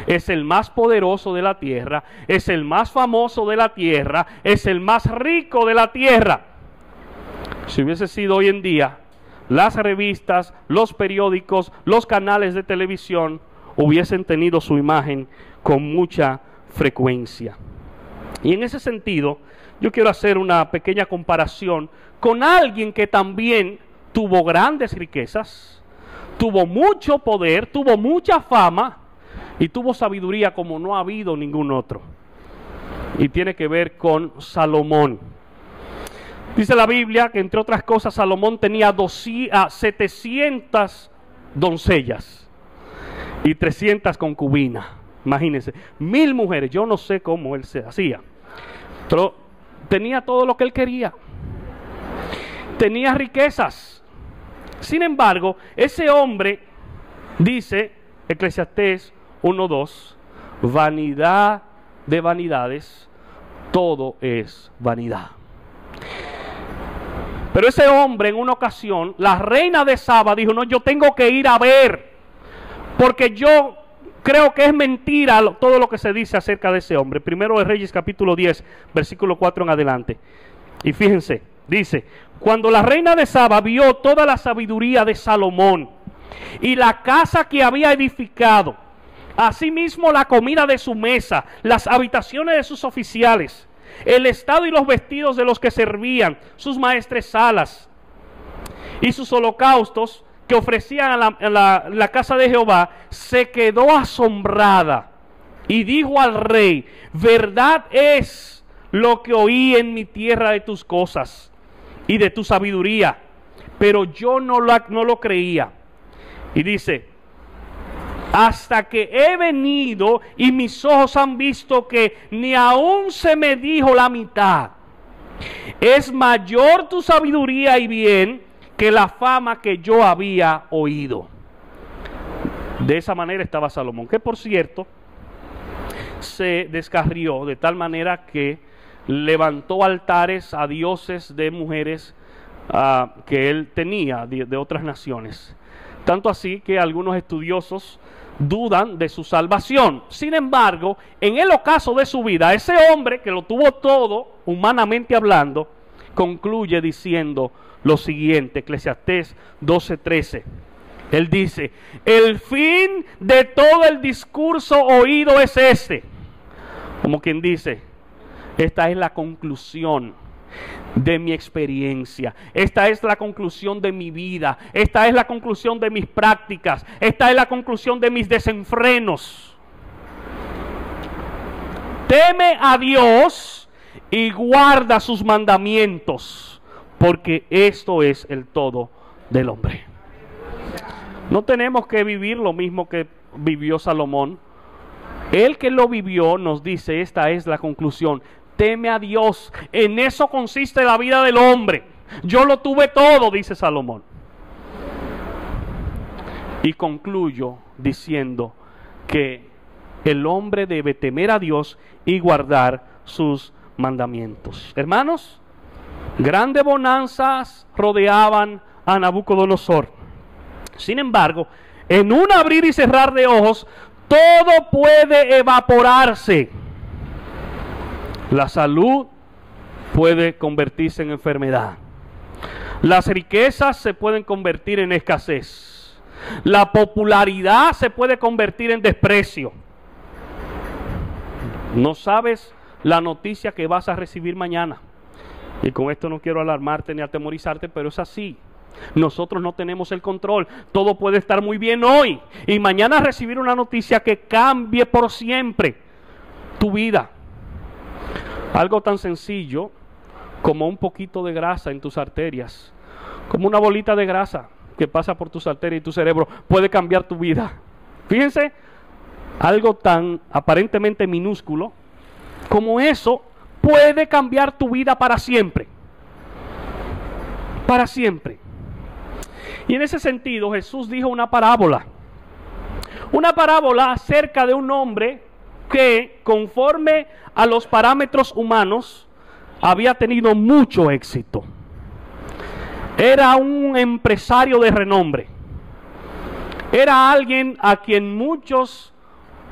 es el más poderoso de la tierra, es el más famoso de la tierra, es el más rico de la tierra. Si hubiese sido hoy en día, las revistas, los periódicos, los canales de televisión hubiesen tenido su imagen con mucha frecuencia. Y en ese sentido, yo quiero hacer una pequeña comparación con alguien que también tuvo grandes riquezas, tuvo mucho poder, tuvo mucha fama y tuvo sabiduría como no ha habido ningún otro. Y tiene que ver con Salomón. Dice la Biblia que, entre otras cosas, Salomón tenía 700 doncellas y 300 concubinas. Imagínense, 1000 mujeres. Yo no sé cómo él se hacía, pero tenía todo lo que él quería. Tenía riquezas. Sin embargo, ese hombre, dice Eclesiastés 1:2, vanidad de vanidades, todo es vanidad. Pero ese hombre, en una ocasión, la reina de Saba dijo: no, yo tengo que ir a ver, porque yo creo que es mentira todo lo que se dice acerca de ese hombre. Primero de Reyes capítulo 10, versículo 4 en adelante. Y fíjense, dice: cuando la reina de Saba vio toda la sabiduría de Salomón y la casa que había edificado, asimismo la comida de su mesa, las habitaciones de sus oficiales, el estado y los vestidos de los que servían, sus maestresalas y sus holocaustos que ofrecían a la casa de Jehová, se quedó asombrada y dijo al rey: verdad es lo que oí en mi tierra de tus cosas y de tu sabiduría, pero yo no lo creía. Y dice: hasta que he venido y mis ojos han visto que ni aún se me dijo la mitad. Es mayor tu sabiduría y bien que la fama que yo había oído. De esa manera estaba Salomón, que por cierto se descarrió de tal manera que levantó altares a dioses de mujeres que él tenía de otras naciones. Tanto así que algunos estudiosos dudan de su salvación. Sin embargo, en el ocaso de su vida, ese hombre que lo tuvo todo, humanamente hablando, concluye diciendo lo siguiente, Eclesiastés 12:13. Él dice: el fin de todo el discurso oído es este. Como quien dice, esta es la conclusión de mi experiencia, esta es la conclusión de mi vida, esta es la conclusión de mis prácticas, esta es la conclusión de mis desenfrenos. Teme a Dios y guarda sus mandamientos, porque esto es el todo del hombre. No tenemos que vivir lo mismo que vivió Salomón. El que lo vivió nos dice: esta es la conclusión. Teme a Dios, en eso consiste la vida del hombre. Yo lo tuve todo, dice Salomón. Y concluyo diciendo que el hombre debe temer a Dios y guardar sus mandamientos. Hermanos, grandes bonanzas rodeaban a Nabucodonosor. Sin embargo, en un abrir y cerrar de ojos, todo puede evaporarse. La salud puede convertirse en enfermedad. Las riquezas se pueden convertir en escasez. La popularidad se puede convertir en desprecio. No sabes la noticia que vas a recibir mañana. Y con esto no quiero alarmarte ni atemorizarte, pero es así. Nosotros no tenemos el control. Todo puede estar muy bien hoy y mañana recibir una noticia que cambie por siempre tu vida. Algo tan sencillo como un poquito de grasa en tus arterias, como una bolita de grasa que pasa por tus arterias y tu cerebro, puede cambiar tu vida. Fíjense, algo tan aparentemente minúsculo como eso puede cambiar tu vida para siempre. Para siempre. Y en ese sentido Jesús dijo una parábola acerca de un hombre que, conforme a los parámetros humanos, había tenido mucho éxito. Era un empresario de renombre. Era alguien a quien muchos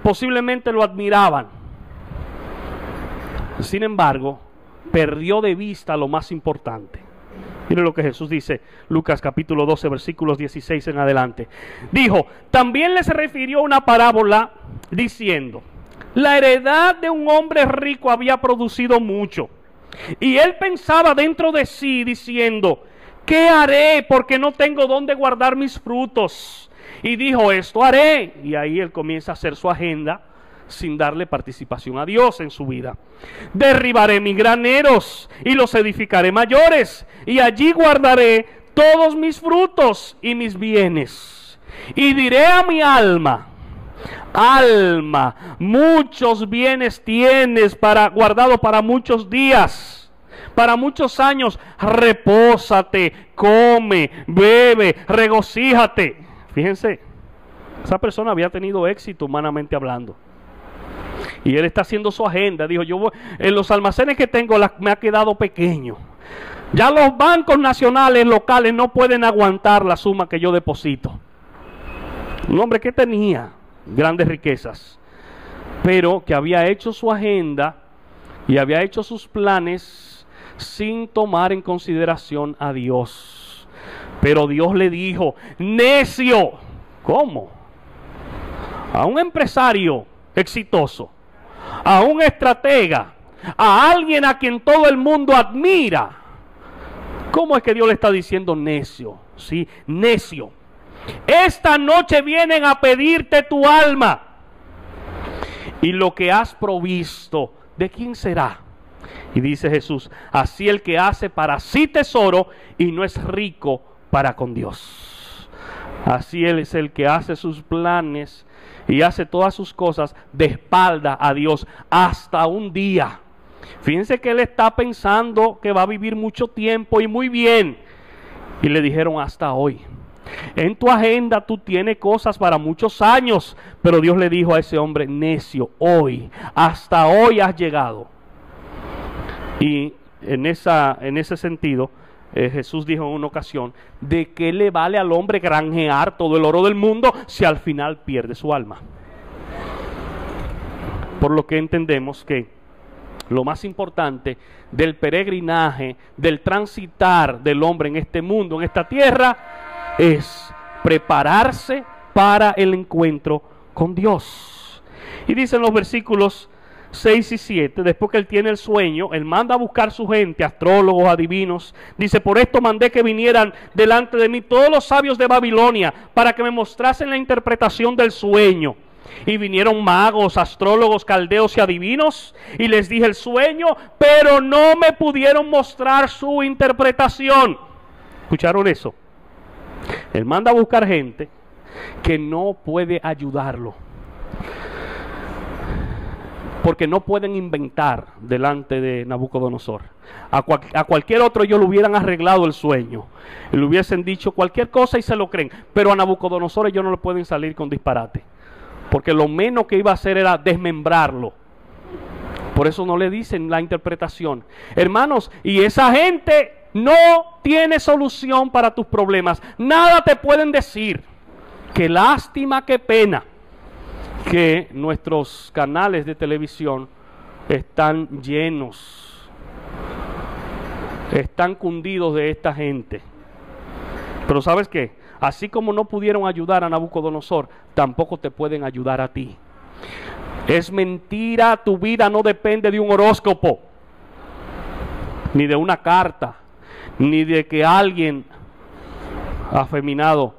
posiblemente lo admiraban. Sin embargo, perdió de vista lo más importante. Mire lo que Jesús dice, Lucas capítulo 12, versículos 16 en adelante. Dijo: también les refirió una parábola diciendo: la heredad de un hombre rico había producido mucho, y él pensaba dentro de sí diciendo: ¿qué haré? Porque no tengo dónde guardar mis frutos. Y dijo: esto haré. Y ahí él comienza a hacer su agenda sin darle participación a Dios en su vida. Derribaré mis graneros y los edificaré mayores, y allí guardaré todos mis frutos y mis bienes. Y diré a mi alma: alma, muchos bienes tienes guardado para muchos días, para muchos años. Repósate, come, bebe, regocíjate. Fíjense, esa persona había tenido éxito humanamente hablando. Y él está haciendo su agenda. Dijo, en los almacenes que tengo me ha quedado pequeño. Ya los bancos nacionales, locales, no pueden aguantar la suma que yo deposito. Un hombre que tenía grandes riquezas, pero que había hecho su agenda y había hecho sus planes sin tomar en consideración a Dios. Pero Dios le dijo, necio. ¿Cómo? A un empresario exitoso, a un estratega, a alguien a quien todo el mundo admira. ¿Cómo es que Dios le está diciendo necio? Sí, necio. Esta noche vienen a pedirte tu alma. Y lo que has provisto, ¿de quién será? Y dice Jesús, así el que hace para sí tesoro y no es rico para con Dios. Así él es el que hace sus planes y hace todas sus cosas de espalda a Dios hasta un día. Fíjense que él está pensando que va a vivir mucho tiempo y muy bien. Y le dijeron hasta hoy. En tu agenda tú tienes cosas para muchos años, pero Dios le dijo a ese hombre, necio, hoy, hasta hoy has llegado. Y en ese sentido, Jesús dijo en una ocasión, ¿de qué le vale al hombre granjear todo el oro del mundo si al final pierde su alma? Por lo que entendemos que lo más importante del peregrinaje, del transitar del hombre en este mundo, en esta tierra, es prepararse para el encuentro con Dios. Y dicen los versículos 6 y 7, después que él tiene el sueño, él manda a buscar su gente, astrólogos, adivinos. Dice, por esto mandé que vinieran delante de mí todos los sabios de Babilonia, para que me mostrasen la interpretación del sueño. Y vinieron magos, astrólogos, caldeos y adivinos, y les dije el sueño, pero no me pudieron mostrar su interpretación. ¿Escucharon eso? Él manda a buscar gente que no puede ayudarlo, porque no pueden inventar delante de Nabucodonosor. A cualquier otro ellos le hubieran arreglado el sueño, le hubiesen dicho cualquier cosa y se lo creen, pero a Nabucodonosor ellos no le pueden salir con disparate, porque lo menos que iba a hacer era desmembrarlo. Por eso no le dicen la interpretación. Hermanos, y esa gente no tiene solución para tus problemas. Nada te pueden decir. Qué lástima, qué pena que nuestros canales de televisión están llenos, están cundidos de esta gente. Pero ¿sabes qué? Así como no pudieron ayudar a Nabucodonosor, tampoco te pueden ayudar a ti. Es mentira, tu vida no depende de un horóscopo, ni de una carta, ni de que alguien afeminado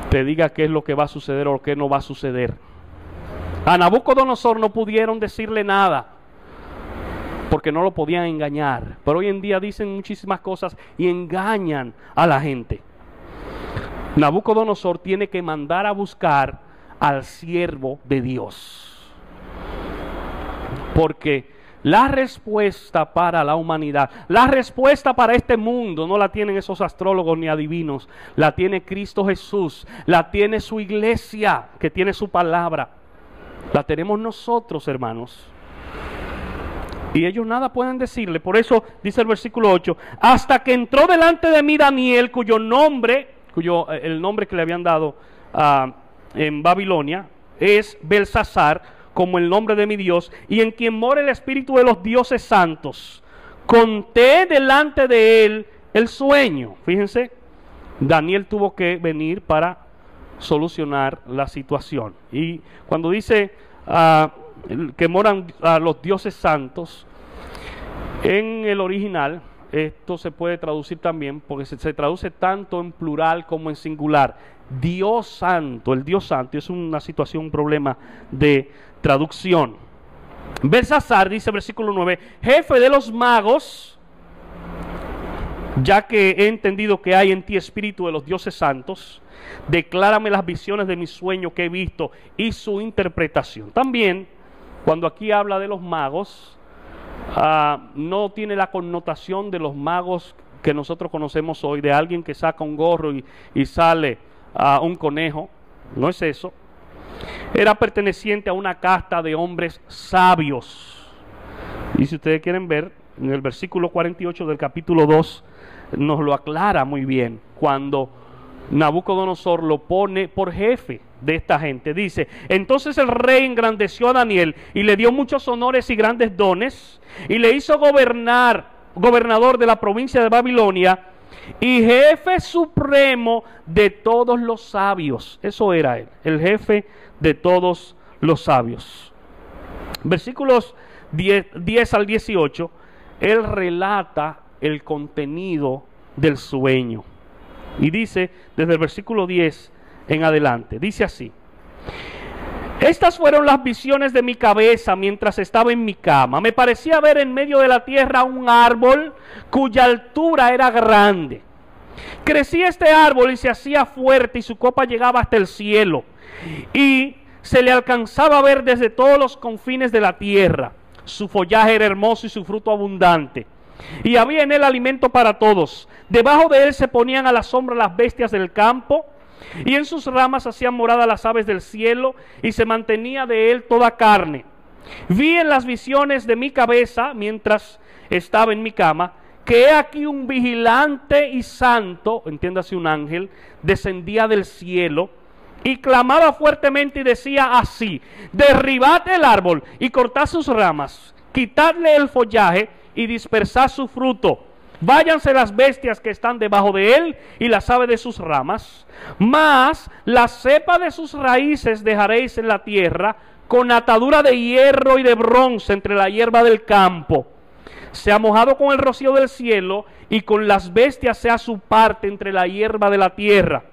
te diga qué es lo que va a suceder o qué no va a suceder. A Nabucodonosor no pudieron decirle nada, porque no lo podían engañar. Pero hoy en día dicen muchísimas cosas y engañan a la gente. Nabucodonosor tiene que mandar a buscar al siervo de Dios, porque la respuesta para la humanidad, la respuesta para este mundo no la tienen esos astrólogos ni adivinos, la tiene Cristo Jesús, la tiene su iglesia que tiene su palabra, la tenemos nosotros, hermanos. Y ellos nada pueden decirle. Por eso dice el versículo 8, hasta que entró delante de mí Daniel, el nombre que le habían dado en Babilonia es Belsasar, como el nombre de mi Dios, y en quien mora el espíritu de los dioses santos. Conté delante de él el sueño. Fíjense, Daniel tuvo que venir para solucionar la situación. Y cuando dice que moran los dioses santos, en el original esto se puede traducir también, porque se traduce tanto en plural como en singular. Dios santo, el Dios santo, es una situación, un problema de traducción. Belsasar, dice versículo 9, jefe de los magos, ya que he entendido que hay en ti espíritu de los dioses santos, declárame las visiones de mi sueño que he visto y su interpretación. También, cuando aquí habla de los magos, no tiene la connotación de los magos que nosotros conocemos hoy, de alguien que saca un gorro y sale un conejo. No es eso. era perteneciente a una casta de hombres sabios. Y si ustedes quieren ver, en el versículo 48 del capítulo 2, nos lo aclara muy bien, cuando Nabucodonosor lo pone por jefe de esta gente. Dice: entonces el rey engrandeció a Daniel y le dio muchos honores y grandes dones, y le hizo gobernador de la provincia de Babilonia y jefe supremo de todos los sabios. Eso era él, el jefe de todos los sabios. Versículos 10 al 18, él relata el contenido del sueño. Y dice, desde el versículo 10 en adelante, dice así: estas fueron las visiones de mi cabeza mientras estaba en mi cama. Me parecía ver en medio de la tierra un árbol cuya altura era grande. Crecía este árbol y se hacía fuerte, y su copa llegaba hasta el cielo, y se le alcanzaba a ver desde todos los confines de la tierra. Su follaje era hermoso y su fruto abundante, y había en él alimento para todos. Debajo de él se ponían a la sombra las bestias del campo, y en sus ramas hacían morada las aves del cielo, y se mantenía de él toda carne. Vi en las visiones de mi cabeza, mientras estaba en mi cama, que he aquí un vigilante y santo, entiéndase un ángel, descendía del cielo, y clamaba fuertemente y decía así: derribad el árbol y cortad sus ramas, quitadle el follaje y dispersad su fruto. Váyanse las bestias que están debajo de él y las aves de sus ramas, mas la cepa de sus raíces dejaréis en la tierra, con atadura de hierro y de bronce entre la hierba del campo. Sea mojado con el rocío del cielo, y con las bestias sea su parte entre la hierba de la tierra.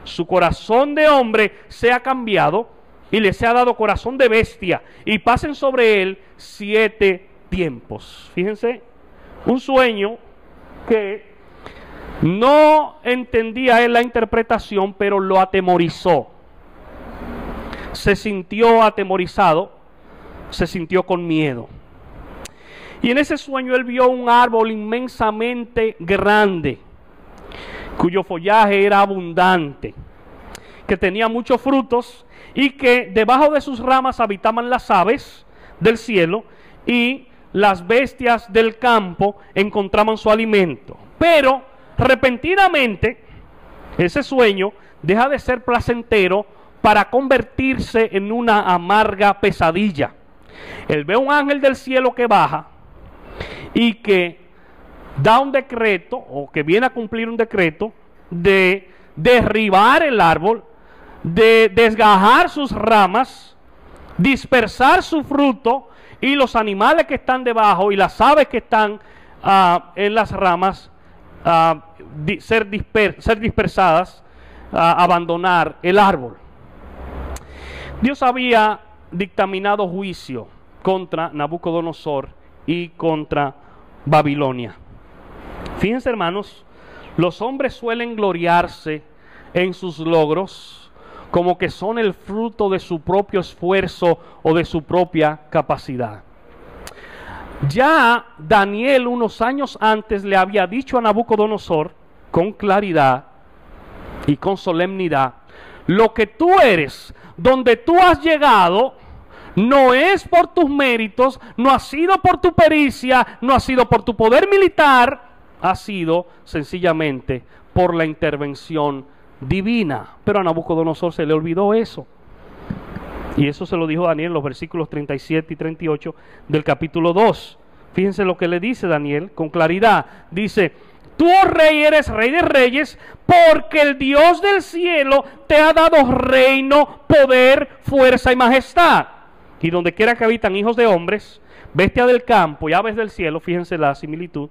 Su corazón de hombre sea cambiado, y le sea dado corazón de bestia, y pasen sobre él 7 tiempos. Fíjense, un sueño que no entendía él la interpretación, pero lo atemorizó. Se sintió atemorizado, se sintió con miedo. Y en ese sueño él vio un árbol inmensamente grande, cuyo follaje era abundante, que tenía muchos frutos, y que debajo de sus ramas habitaban las aves del cielo, y las bestias del campo encontraban su alimento. Pero repentinamente ese sueño deja de ser placentero para convertirse en una amarga pesadilla. Él ve un ángel del cielo que baja y que da un decreto, o que viene a cumplir un decreto, de derribar el árbol, de desgajar sus ramas, dispersar su fruto, y los animales que están debajo y las aves que están en las ramas ser dispersadas, abandonar el árbol. Dios había dictaminado juicio contra Nabucodonosor y contra Babilonia. Fíjense, hermanos, los hombres suelen gloriarse en sus logros como que son el fruto de su propio esfuerzo o de su propia capacidad. Ya Daniel unos años antes le había dicho a Nabucodonosor con claridad y con solemnidad: lo que tú eres, donde tú has llegado, no es por tus méritos, no ha sido por tu pericia, no ha sido por tu poder militar, ha sido sencillamente por la intervención divina. Pero a Nabucodonosor se le olvidó eso. Y eso se lo dijo Daniel en los versículos 37 y 38 del capítulo 2. Fíjense lo que le dice Daniel con claridad. Dice: tú, oh rey, eres rey de reyes, porque el Dios del cielo te ha dado reino, poder, fuerza y majestad. Y donde quiera que habitan hijos de hombres, bestias del campo y aves del cielo, fíjense la similitud,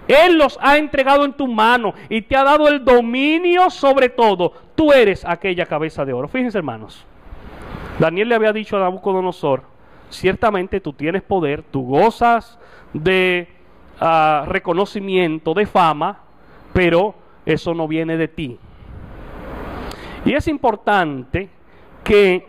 Él los ha entregado en tu mano y te ha dado el dominio sobre todo. Tú eres aquella cabeza de oro. Fíjense, hermanos, Daniel le había dicho a Nabucodonosor: ciertamente tú tienes poder, tú gozas de reconocimiento, de fama, pero eso no viene de ti. Y es importante que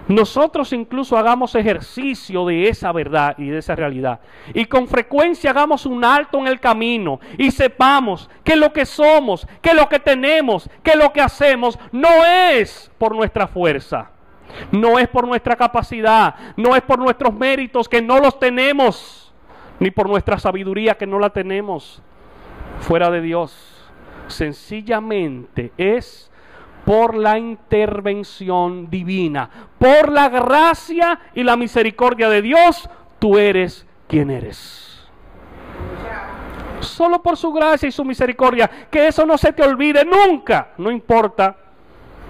nosotros incluso hagamos ejercicio de esa verdad y de esa realidad, y con frecuencia hagamos un alto en el camino y sepamos que lo que somos, que lo que tenemos, que lo que hacemos no es por nuestra fuerza, No es por nuestra capacidad, no es por nuestros méritos que no los tenemos, ni por nuestra sabiduría que no la tenemos fuera de Dios. Sencillamente es por la intervención divina, por la gracia y la misericordia de Dios, tú eres quien eres. Solo por su gracia y su misericordia, que eso no se te olvide nunca, no importa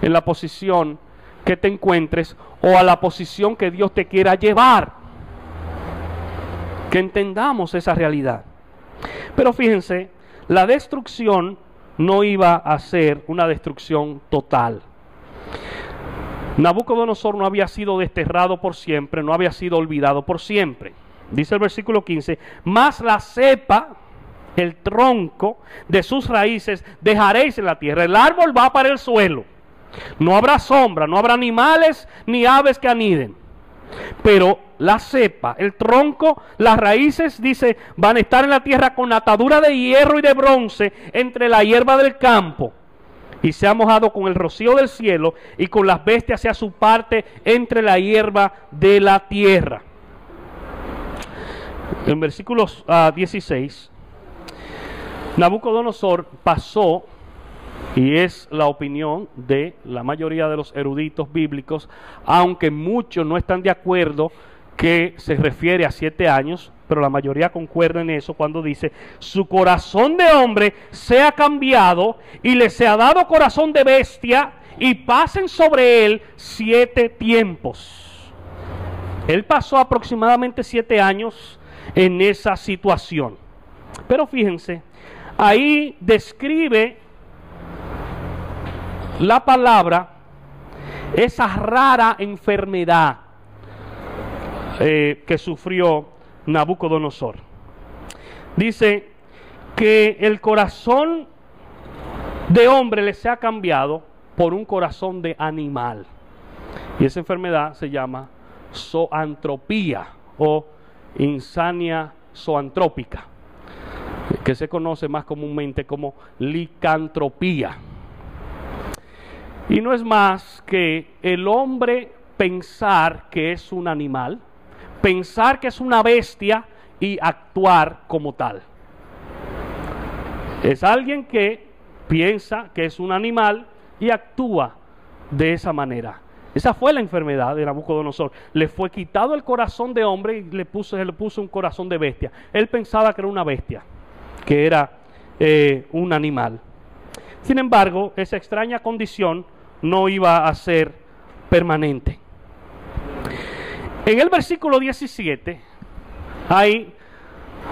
en la posición que te encuentres o a la posición que Dios te quiera llevar. Que entendamos esa realidad. Pero fíjense, la destrucción no iba a ser una destrucción total. Nabucodonosor no había sido desterrado por siempre, no había sido olvidado por siempre. Dice el versículo 15, mas la cepa, el tronco de sus raíces dejaréis en la tierra. El árbol va para el suelo. No habrá sombra, no habrá animales ni aves que aniden. Pero la cepa, el tronco, las raíces, dice, van a estar en la tierra con atadura de hierro y de bronce entre la hierba del campo. Y se ha mojado con el rocío del cielo y con las bestias sea su parte entre la hierba de la tierra. En versículos 16, Nabucodonosor pasó, y es la opinión de la mayoría de los eruditos bíblicos, aunque muchos no están de acuerdo que se refiere a 7 años, pero la mayoría concuerda en eso cuando dice, su corazón de hombre sea cambiado y le sea dado corazón de bestia y pasen sobre él 7 tiempos. Él pasó aproximadamente 7 años en esa situación. Pero fíjense, ahí describe la palabra esa rara enfermedad que sufrió Nabucodonosor. Dice que el corazón de hombre le se ha cambiado por un corazón de animal. Y esa enfermedad se llama zoantropía o insania zoantrópica, que se conoce más comúnmente como licantropía. Y no es más que el hombre pensar que es un animal, pensar que es una bestia y actuar como tal. Es alguien que piensa que es un animal y actúa de esa manera. Esa fue la enfermedad de Nabucodonosor. Le fue quitado el corazón de hombre y se le puso un corazón de bestia. Él pensaba que era una bestia, que era un animal. Sin embargo, esa extraña condición no iba a ser permanente. En el versículo 17 hay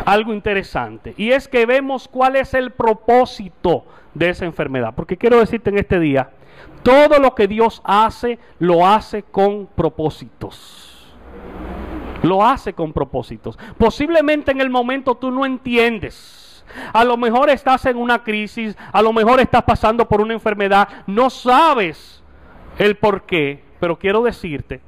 algo interesante, y es que vemos cuál es el propósito de esa enfermedad. Porque quiero decirte en este día, todo lo que Dios hace, lo hace con propósitos. Lo hace con propósitos. Posiblemente en el momento tú no entiendes. A lo mejor estás en una crisis, a lo mejor estás pasando por una enfermedad, no sabes el por qué, pero quiero decirte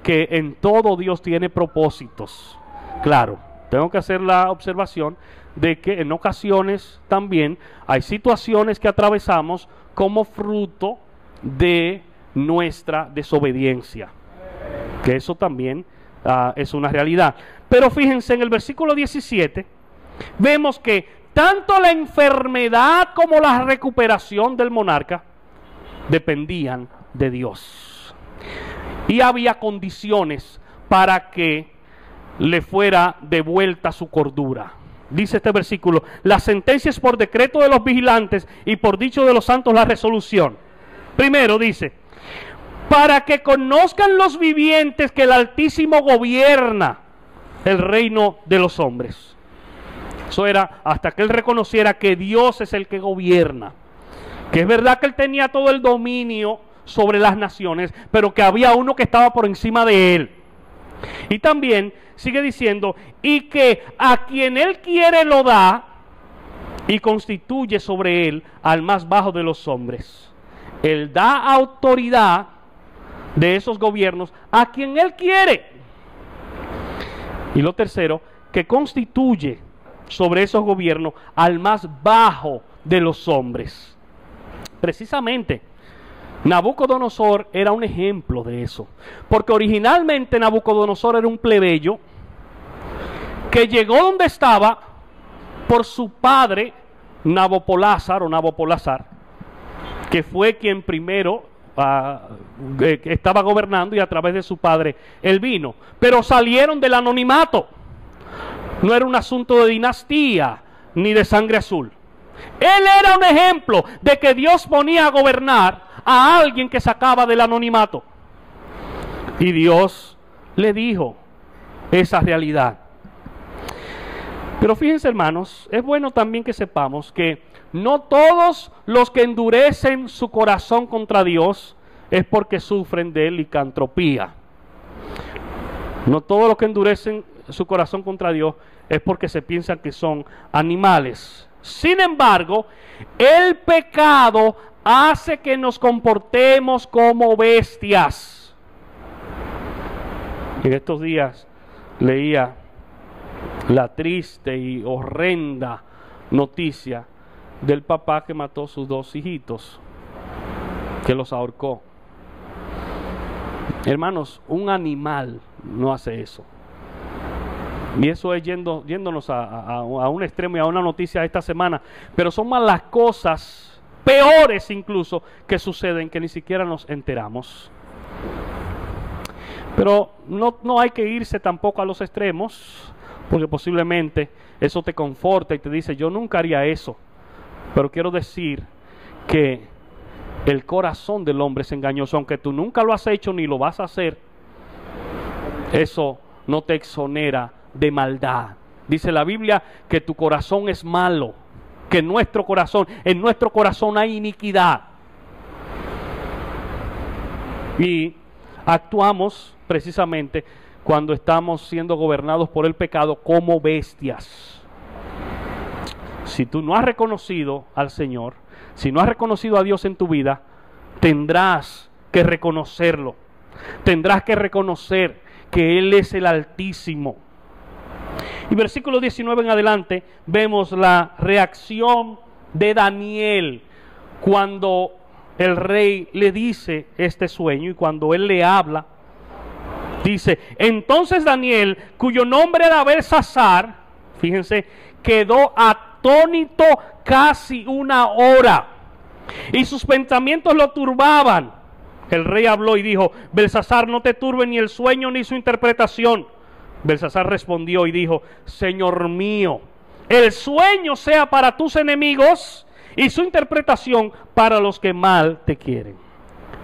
que en todo Dios tiene propósitos. Claro, tengo que hacer la observación de que en ocasiones también hay situaciones que atravesamos como fruto de nuestra desobediencia, que eso también es una realidad. Pero fíjense, en el versículo 17 vemos que tanto la enfermedad como la recuperación del monarca dependían de Dios. Y había condiciones para que le fuera devuelta su cordura. Dice este versículo, la sentencia es por decreto de los vigilantes y por dicho de los santos la resolución. Primero dice, para que conozcan los vivientes que el Altísimo gobierna el reino de los hombres. Eso era hasta que él reconociera que Dios es el que gobierna. Que es verdad que él tenía todo el dominio sobre las naciones, pero que había uno que estaba por encima de él. Y también sigue diciendo, y que a quien él quiere lo da, y constituye sobre él al más bajo de los hombres. Él da autoridad de esos gobiernos a quien él quiere. Y lo tercero, que constituye sobre esos gobiernos al más bajo de los hombres. Precisamente Nabucodonosor era un ejemplo de eso, porque originalmente Nabucodonosor era un plebeyo que llegó donde estaba por su padre Nabopolázar, que fue quien primero estaba gobernando, y a través de su padre él vino. Pero salieron del anonimato. No era un asunto de dinastía ni de sangre azul. Él era un ejemplo de que Dios ponía a gobernar a alguien que sacaba del anonimato. Y Dios le dijo esa realidad. Pero fíjense, hermanos, es bueno también que sepamos que no todos los que endurecen su corazón contra Dios es porque sufren de licantropía. No todos los que endurecen su corazón contra Dios es porque se piensan que son animales. Sin embargo, el pecado hace que nos comportemos como bestias. En estos días leía la triste y horrenda noticia del papá que mató a sus 2 hijitos, que los ahorcó. Hermanos, un animal no hace eso. Y eso es yéndonos a un extremo y a una noticia esta semana. Pero son más las cosas, peores incluso, que suceden, que ni siquiera nos enteramos. Pero no hay que irse tampoco a los extremos, porque posiblemente eso te conforta y te dice, yo nunca haría eso. Pero quiero decir que el corazón del hombre es engañoso. Aunque tú nunca lo has hecho ni lo vas a hacer, eso no te exonera de maldad. Dice la Biblia que tu corazón es malo, que en nuestro corazón hay iniquidad. Y actuamos precisamente cuando estamos siendo gobernados por el pecado como bestias. Si tú no has reconocido al Señor, si no has reconocido a Dios en tu vida, tendrás que reconocerlo. Tendrás que reconocer que Él es el Altísimo. Y versículo 19 en adelante vemos la reacción de Daniel cuando el rey le dice este sueño, y cuando él le habla, dice: entonces Daniel, cuyo nombre era Belsasar, fíjense, quedó atónito casi 1 hora, y sus pensamientos lo turbaban. El rey habló y dijo: Belsasar, no te turbe ni el sueño ni su interpretación. Belsasar respondió y dijo: Señor mío, el sueño sea para tus enemigos y su interpretación para los que mal te quieren.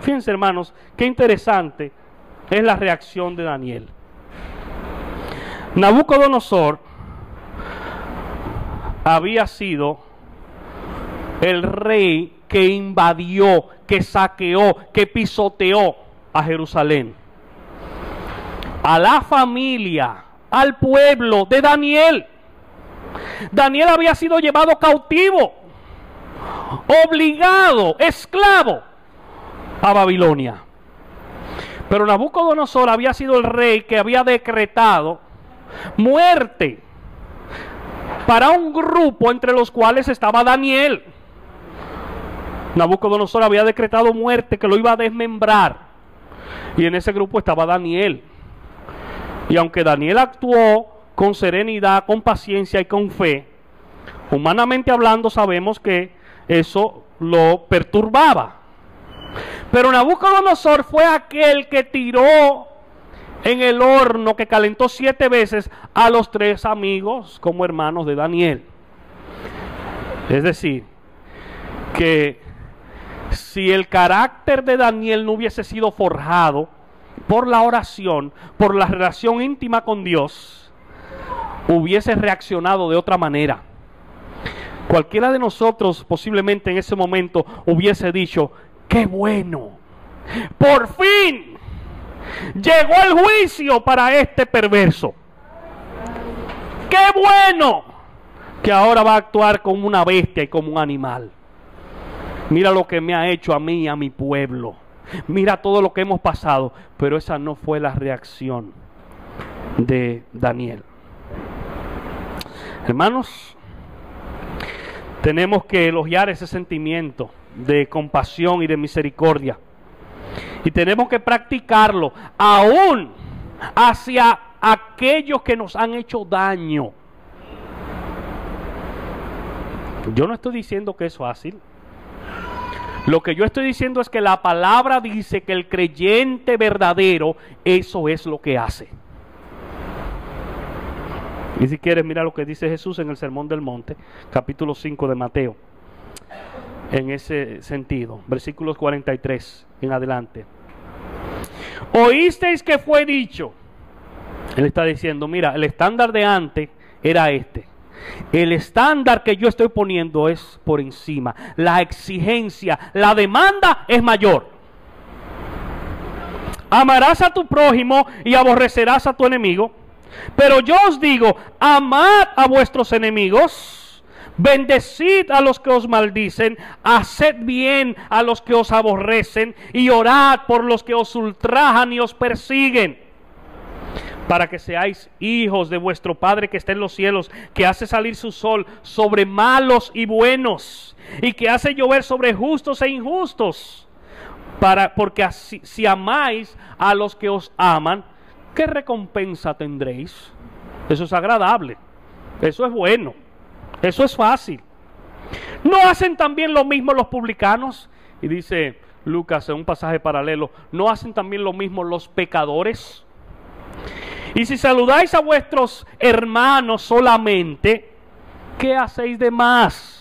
Fíjense, hermanos, qué interesante es la reacción de Daniel. Nabucodonosor había sido el rey que invadió, que saqueó, que pisoteó a Jerusalén, a la familia, al pueblo de Daniel. Daniel había sido llevado cautivo, obligado, esclavo a Babilonia. Pero Nabucodonosor había sido el rey que había decretado muerte para un grupo entre los cuales estaba Daniel. Nabucodonosor había decretado muerte, que lo iba a desmembrar, y en ese grupo estaba Daniel. Y aunque Daniel actuó con serenidad, con paciencia y con fe, humanamente hablando sabemos que eso lo perturbaba. Pero Nabucodonosor fue aquel que tiró en el horno, que calentó 7 veces a los 3 amigos como hermanos de Daniel. Es decir, que si el carácter de Daniel no hubiese sido forjado por la oración, por la relación íntima con Dios, hubiese reaccionado de otra manera. Cualquiera de nosotros posiblemente en ese momento hubiese dicho: ¡qué bueno! ¡Por fin llegó el juicio para este perverso! ¡Qué bueno! Que ahora va a actuar como una bestia y como un animal. Mira lo que me ha hecho a mí y a mi pueblo. Mira todo lo que hemos pasado. Pero esa no fue la reacción de Daniel. Hermanos, tenemos que elogiar ese sentimiento de compasión y de misericordia. Y tenemos que practicarlo aún hacia aquellos que nos han hecho daño. Yo no estoy diciendo que es fácil. Lo que yo estoy diciendo es que la palabra dice que el creyente verdadero, eso es lo que hace. Y si quieres, mira lo que dice Jesús en el Sermón del Monte, capítulo 5 de Mateo. En ese sentido, versículos 43 en adelante. Oísteis que fue dicho. Él está diciendo, mira, el estándar de antes era este. El estándar que yo estoy poniendo es por encima. La exigencia, la demanda es mayor. Amarás a tu prójimo y aborrecerás a tu enemigo. Pero yo os digo, amad a vuestros enemigos, bendecid a los que os maldicen, haced bien a los que os aborrecen y orad por los que os ultrajan y os persiguen, para que seáis hijos de vuestro Padre que está en los cielos, que hace salir su sol sobre malos y buenos, y que hace llover sobre justos e injustos, porque así, si amáis a los que os aman, ¿qué recompensa tendréis? Eso es agradable, eso es bueno, eso es fácil. ¿No hacen también lo mismo los publicanos? Y dice Lucas en un pasaje paralelo, ¿no hacen también lo mismo los pecadores? Y si saludáis a vuestros hermanos solamente, ¿qué hacéis de más?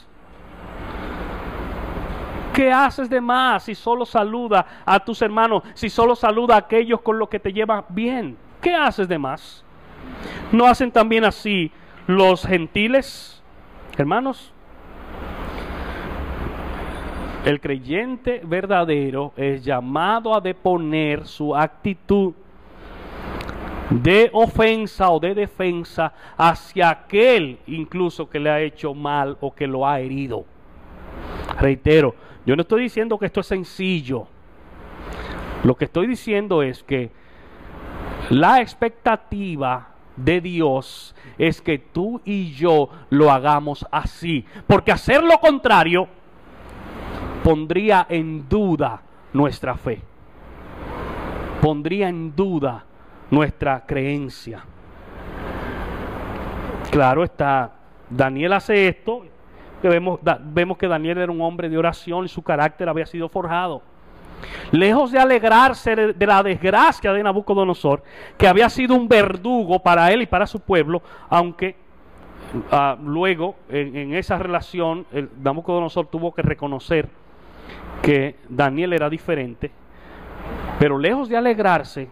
¿Qué haces de más si solo saluda a tus hermanos, si solo saluda a aquellos con los que te llevas bien? ¿Qué haces de más? ¿No hacen también así los gentiles? Hermanos, el creyente verdadero es llamado a deponer su actitud de ofensa o de defensa hacia aquel incluso que le ha hecho mal o que lo ha herido. Reitero, yo no estoy diciendo que esto es sencillo. Lo que estoy diciendo es que la expectativa de Dios es que tú y yo lo hagamos así, porque hacer lo contrario pondría en duda nuestra fe, pondría en duda nuestra creencia. Claro está, Daniel hace esto, que vemos que Daniel era un hombre de oración y su carácter había sido forjado. Lejos de alegrarse de la desgracia de Nabucodonosor, que había sido un verdugo para él y para su pueblo, aunque luego en esa relación Nabucodonosor tuvo que reconocer que Daniel era diferente, pero lejos de alegrarse,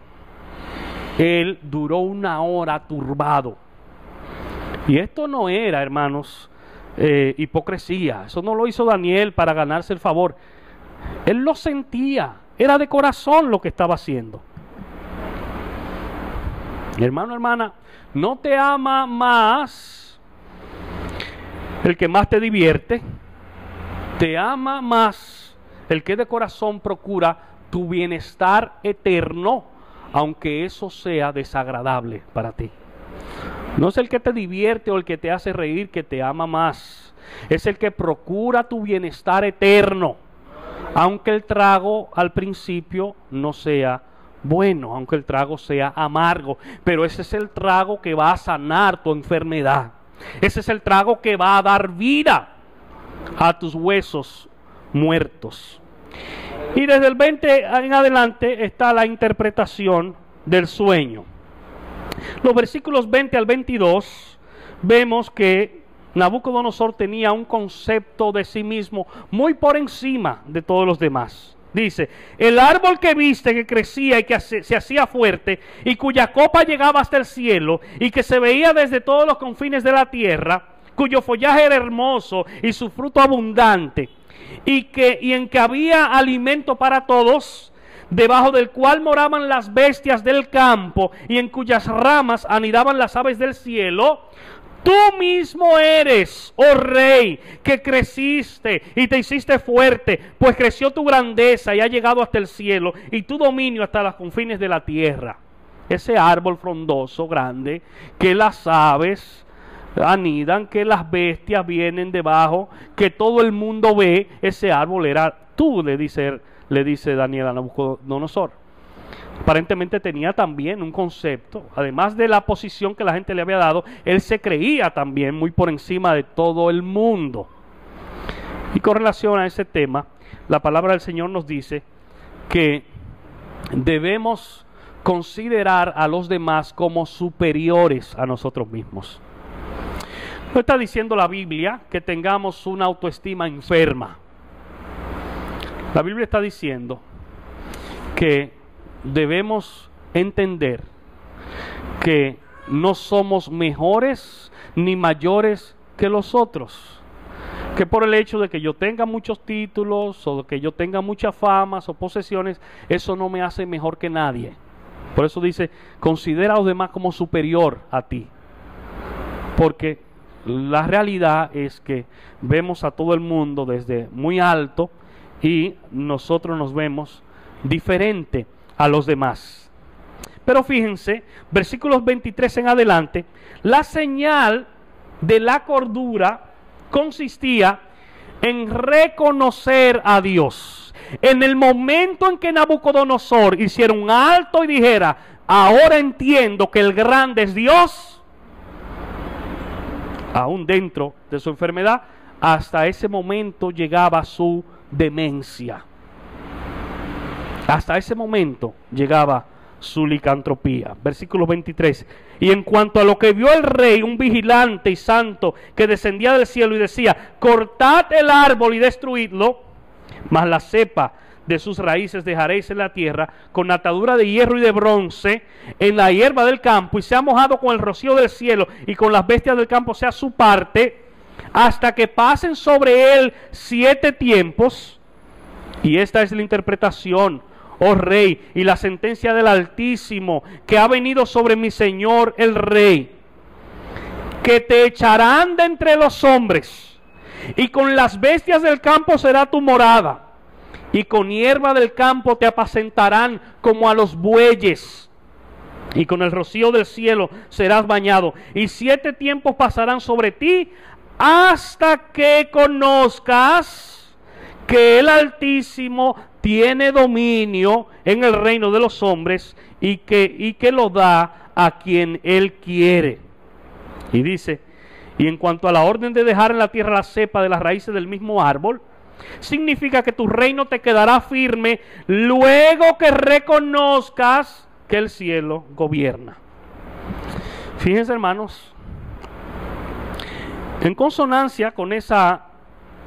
él duró una hora turbado. Y esto no era, hermanos, hipocresía. Eso no lo hizo Daniel para ganarse el favor. Él lo sentía, era de corazón lo que estaba haciendo. Hermano, hermana, no te ama más el que más te divierte, te ama más el que de corazón procura tu bienestar eterno, aunque eso sea desagradable para ti. No es el que te divierte o el que te hace reír que te ama más, es el que procura tu bienestar eterno, aunque el trago al principio no sea bueno, aunque el trago sea amargo, pero ese es el trago que va a sanar tu enfermedad, ese es el trago que va a dar vida a tus huesos muertos. Y desde el 20 en adelante está la interpretación del sueño. Los versículos 20 al 22 vemos que Nabucodonosor tenía un concepto de sí mismo muy por encima de todos los demás. Dice, el árbol que viste que crecía y que se hacía fuerte y cuya copa llegaba hasta el cielo y que se veía desde todos los confines de la tierra, cuyo follaje era hermoso y su fruto abundante y en que había alimento para todos, debajo del cual moraban las bestias del campo y en cuyas ramas anidaban las aves del cielo. Tú mismo eres, oh rey, que creciste y te hiciste fuerte, pues creció tu grandeza y ha llegado hasta el cielo y tu dominio hasta los confines de la tierra. Ese árbol frondoso, grande, que las aves anidan, que las bestias vienen debajo, que todo el mundo ve, ese árbol era tú, le dice Daniel a Nabucodonosor. Aparentemente tenía también un concepto, además de la posición que la gente le había dado, él se creía también muy por encima de todo el mundo. Y con relación a ese tema, la palabra del Señor nos dice que debemos considerar a los demás como superiores a nosotros mismos. No está diciendo la Biblia que tengamos una autoestima enferma. La Biblia está diciendo que debemos entender que no somos mejores ni mayores que los otros. Que por el hecho de que yo tenga muchos títulos o de que yo tenga muchas famas o posesiones, eso no me hace mejor que nadie. Por eso dice, considera a los demás como superior a ti. Porque la realidad es que vemos a todo el mundo desde muy alto y nosotros nos vemos diferente a los demás. Pero fíjense, versículos 23 en adelante, la señal de la cordura consistía en reconocer a Dios. En el momento en que Nabucodonosor hiciera un alto y dijera, ahora entiendo que el grande es Dios, aún dentro de su enfermedad, hasta ese momento llegaba su demencia. Hasta ese momento llegaba su licantropía. Versículo 23. Y en cuanto a lo que vio el rey, un vigilante y santo que descendía del cielo y decía, cortad el árbol y destruidlo, mas la cepa de sus raíces dejaréis en la tierra, con atadura de hierro y de bronce, en la hierba del campo, y sea mojado con el rocío del cielo, y con las bestias del campo sea su parte, hasta que pasen sobre él 7 tiempos. Y esta es la interpretación, oh rey, y la sentencia del Altísimo, que ha venido sobre mi señor el rey, que te echarán de entre los hombres, y con las bestias del campo será tu morada, y con hierba del campo te apacentarán como a los bueyes, y con el rocío del cielo serás bañado, y 7 tiempos pasarán sobre ti, hasta que conozcas que el Altísimo tiene dominio en el reino de los hombres y que lo da a quien Él quiere. Y dice, y en cuanto a la orden de dejar en la tierra la cepa de las raíces del mismo árbol, significa que tu reino te quedará firme luego que reconozcas que el cielo gobierna. Fíjense, hermanos, en consonancia con esa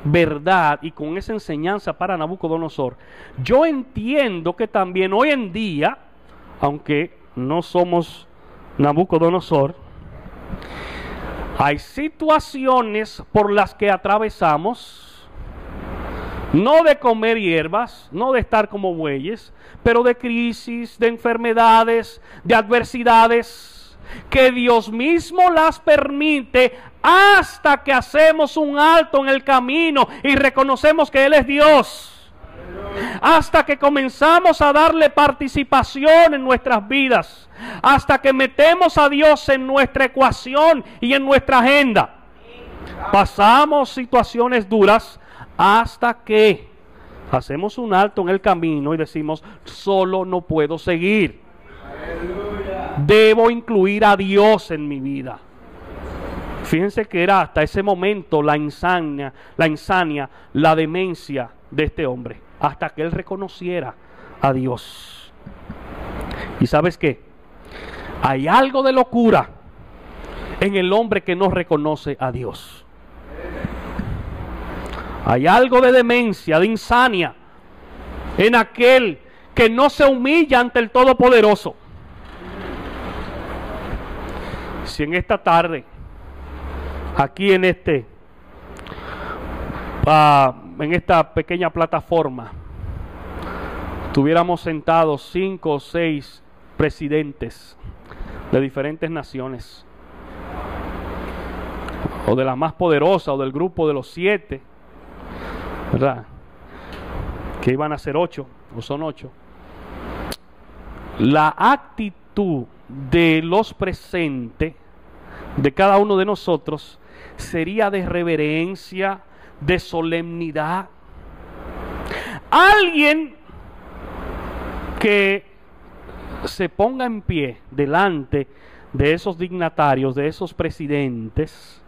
verdad y con esa enseñanza para Nabucodonosor, yo entiendo que también hoy en día, aunque no somos Nabucodonosor, hay situaciones por las que atravesamos, no de comer hierbas, no de estar como bueyes, pero de crisis, de enfermedades, de adversidades, que Dios mismo las permite hasta que hacemos un alto en el camino y reconocemos que Él es Dios. Hasta que comenzamos a darle participación en nuestras vidas, hasta que metemos a Dios en nuestra ecuación y en nuestra agenda. Pasamos situaciones duras hasta que hacemos un alto en el camino y decimos, solo no puedo seguir. Debo incluir a Dios en mi vida. Fíjense que era hasta ese momento la insania, la demencia de este hombre, hasta que él reconociera a Dios. ¿Y sabes qué? Hay algo de locura en el hombre que no reconoce a Dios. Hay algo de demencia, de insania, en aquel que no se humilla ante el Todopoderoso. Si en esta tarde, aquí en esta pequeña plataforma, tuviéramos sentados 5 o 6 presidentes de diferentes naciones, o de la más poderosa, o del grupo de los 7, ¿verdad? Que iban a ser 8, o son 8. La actitud de los presentes de cada uno de nosotros sería de reverencia, de solemnidad. Alguien que se ponga en pie delante de esos dignatarios, de esos presidentes,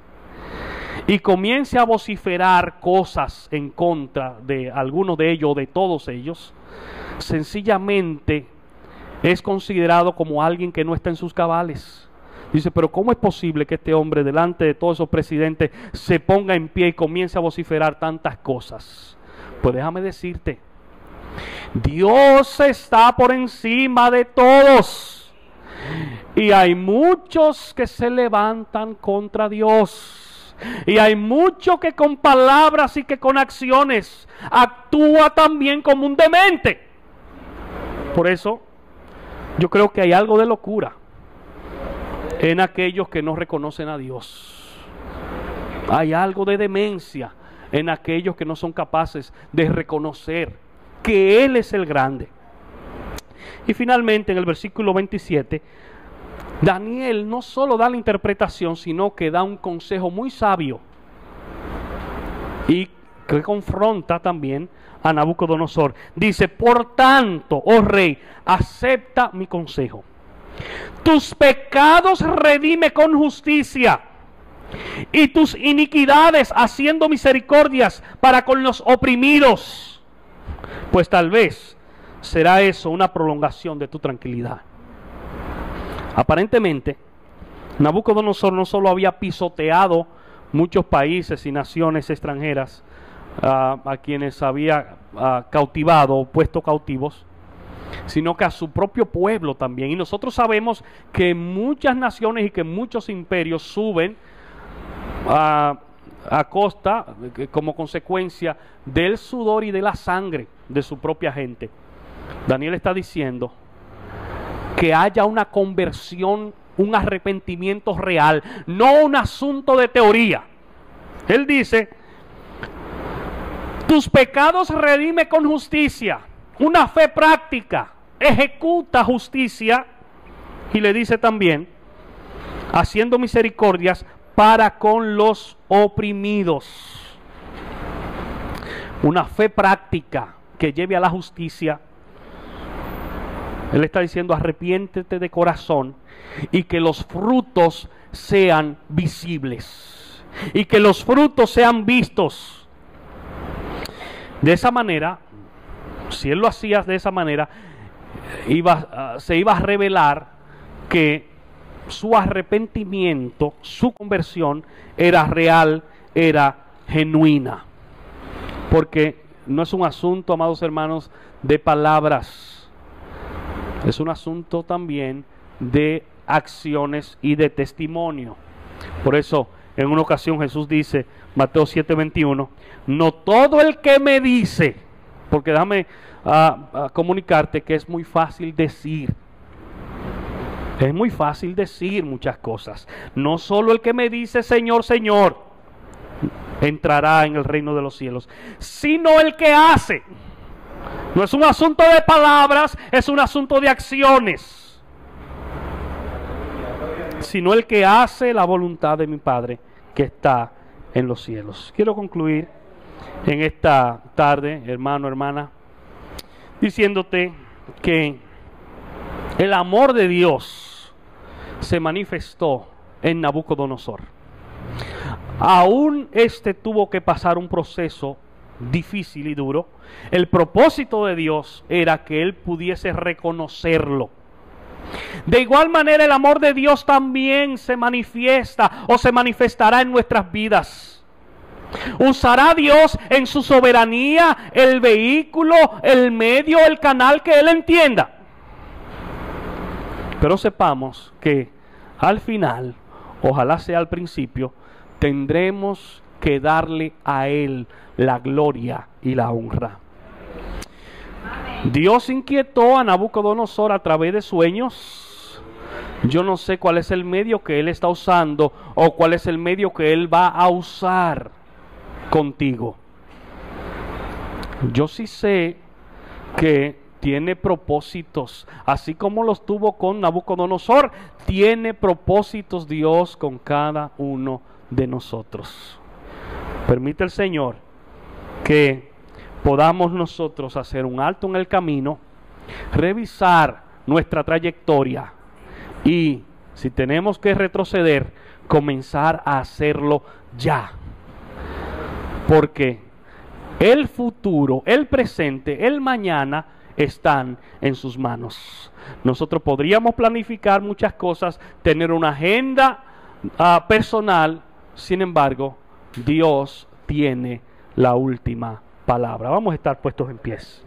y comience a vociferar cosas en contra de alguno de ellos o de todos ellos, sencillamente es considerado como alguien que no está en sus cabales. Dice, pero ¿cómo es posible que este hombre delante de todos esos presidentes se ponga en pie y comience a vociferar tantas cosas? Pues déjame decirte, Dios está por encima de todos. Y hay muchos que se levantan contra Dios. Y hay muchos que con palabras y que con acciones actúa también como un demente. Por eso, yo creo que hay algo de locura en aquellos que no reconocen a Dios. Hay algo de demencia en aquellos que no son capaces de reconocer que Él es el grande. Y finalmente en el versículo 27, Daniel no solo da la interpretación, sino que da un consejo muy sabio y que confronta también a Nabucodonosor. Dice, por tanto, oh rey, acepta mi consejo. Tus pecados redime con justicia, y tus iniquidades haciendo misericordias para con los oprimidos. Pues tal vez será eso una prolongación de tu tranquilidad. Aparentemente, Nabucodonosor no solo había pisoteado muchos países y naciones extranjeras a quienes había cautivado o puesto cautivos, sino que a su propio pueblo también. Y nosotros sabemos que muchas naciones y que muchos imperios suben a costa, como consecuencia del sudor y de la sangre de su propia gente. Daniel está diciendo que haya una conversión, un arrepentimiento real, no un asunto de teoría. Él dice, tus pecados redime con justicia, una fe práctica, ejecuta justicia, y le dice también, haciendo misericordias para con los oprimidos. Una fe práctica que lleve a la justicia. Él está diciendo, arrepiéntete de corazón y que los frutos sean visibles y que los frutos sean vistos. De esa manera, si él lo hacía de esa manera, se iba a revelar que su arrepentimiento, su conversión era real, era genuina. Porque no es un asunto, amados hermanos, de palabras. Es un asunto también de acciones y de testimonio. Por eso, en una ocasión Jesús dice, Mateo 7:21, no todo el que me dice, porque déjame comunicarte que es muy fácil decir. Es muy fácil decir muchas cosas. No solo el que me dice Señor, Señor, entrará en el reino de los cielos, sino el que hace. No es un asunto de palabras, es un asunto de acciones. Sino el que hace la voluntad de mi Padre que está en los cielos. Quiero concluir en esta tarde, hermano, hermana, diciéndote que el amor de Dios se manifestó en Nabucodonosor. Aún tuvo que pasar un proceso difícil y duro. El propósito de Dios era que él pudiese reconocerlo. De igual manera, el amor de Dios también se manifiesta o se manifestará en nuestras vidas. Usará Dios en su soberanía el vehículo, el medio, el canal que Él entienda. Pero sepamos que al final, ojalá sea al principio, tendremos que darle a Él la gloria y la honra. Dios inquietó a Nabucodonosor a través de sueños. Yo no sé cuál es el medio que Él está usando o cuál es el medio que Él va a usar contigo. Yo sí sé que tiene propósitos, así como los tuvo con Nabucodonosor, tiene propósitos Dios con cada uno de nosotros. Permite el Señor que podamos nosotros hacer un alto en el camino, revisar nuestra trayectoria y, si tenemos que retroceder, comenzar a hacerlo ya. Porque el futuro, el presente, el mañana están en sus manos. Nosotros podríamos planificar muchas cosas, tener una agenda personal, sin embargo, Dios tiene la última palabra. Vamos a estar puestos en pies.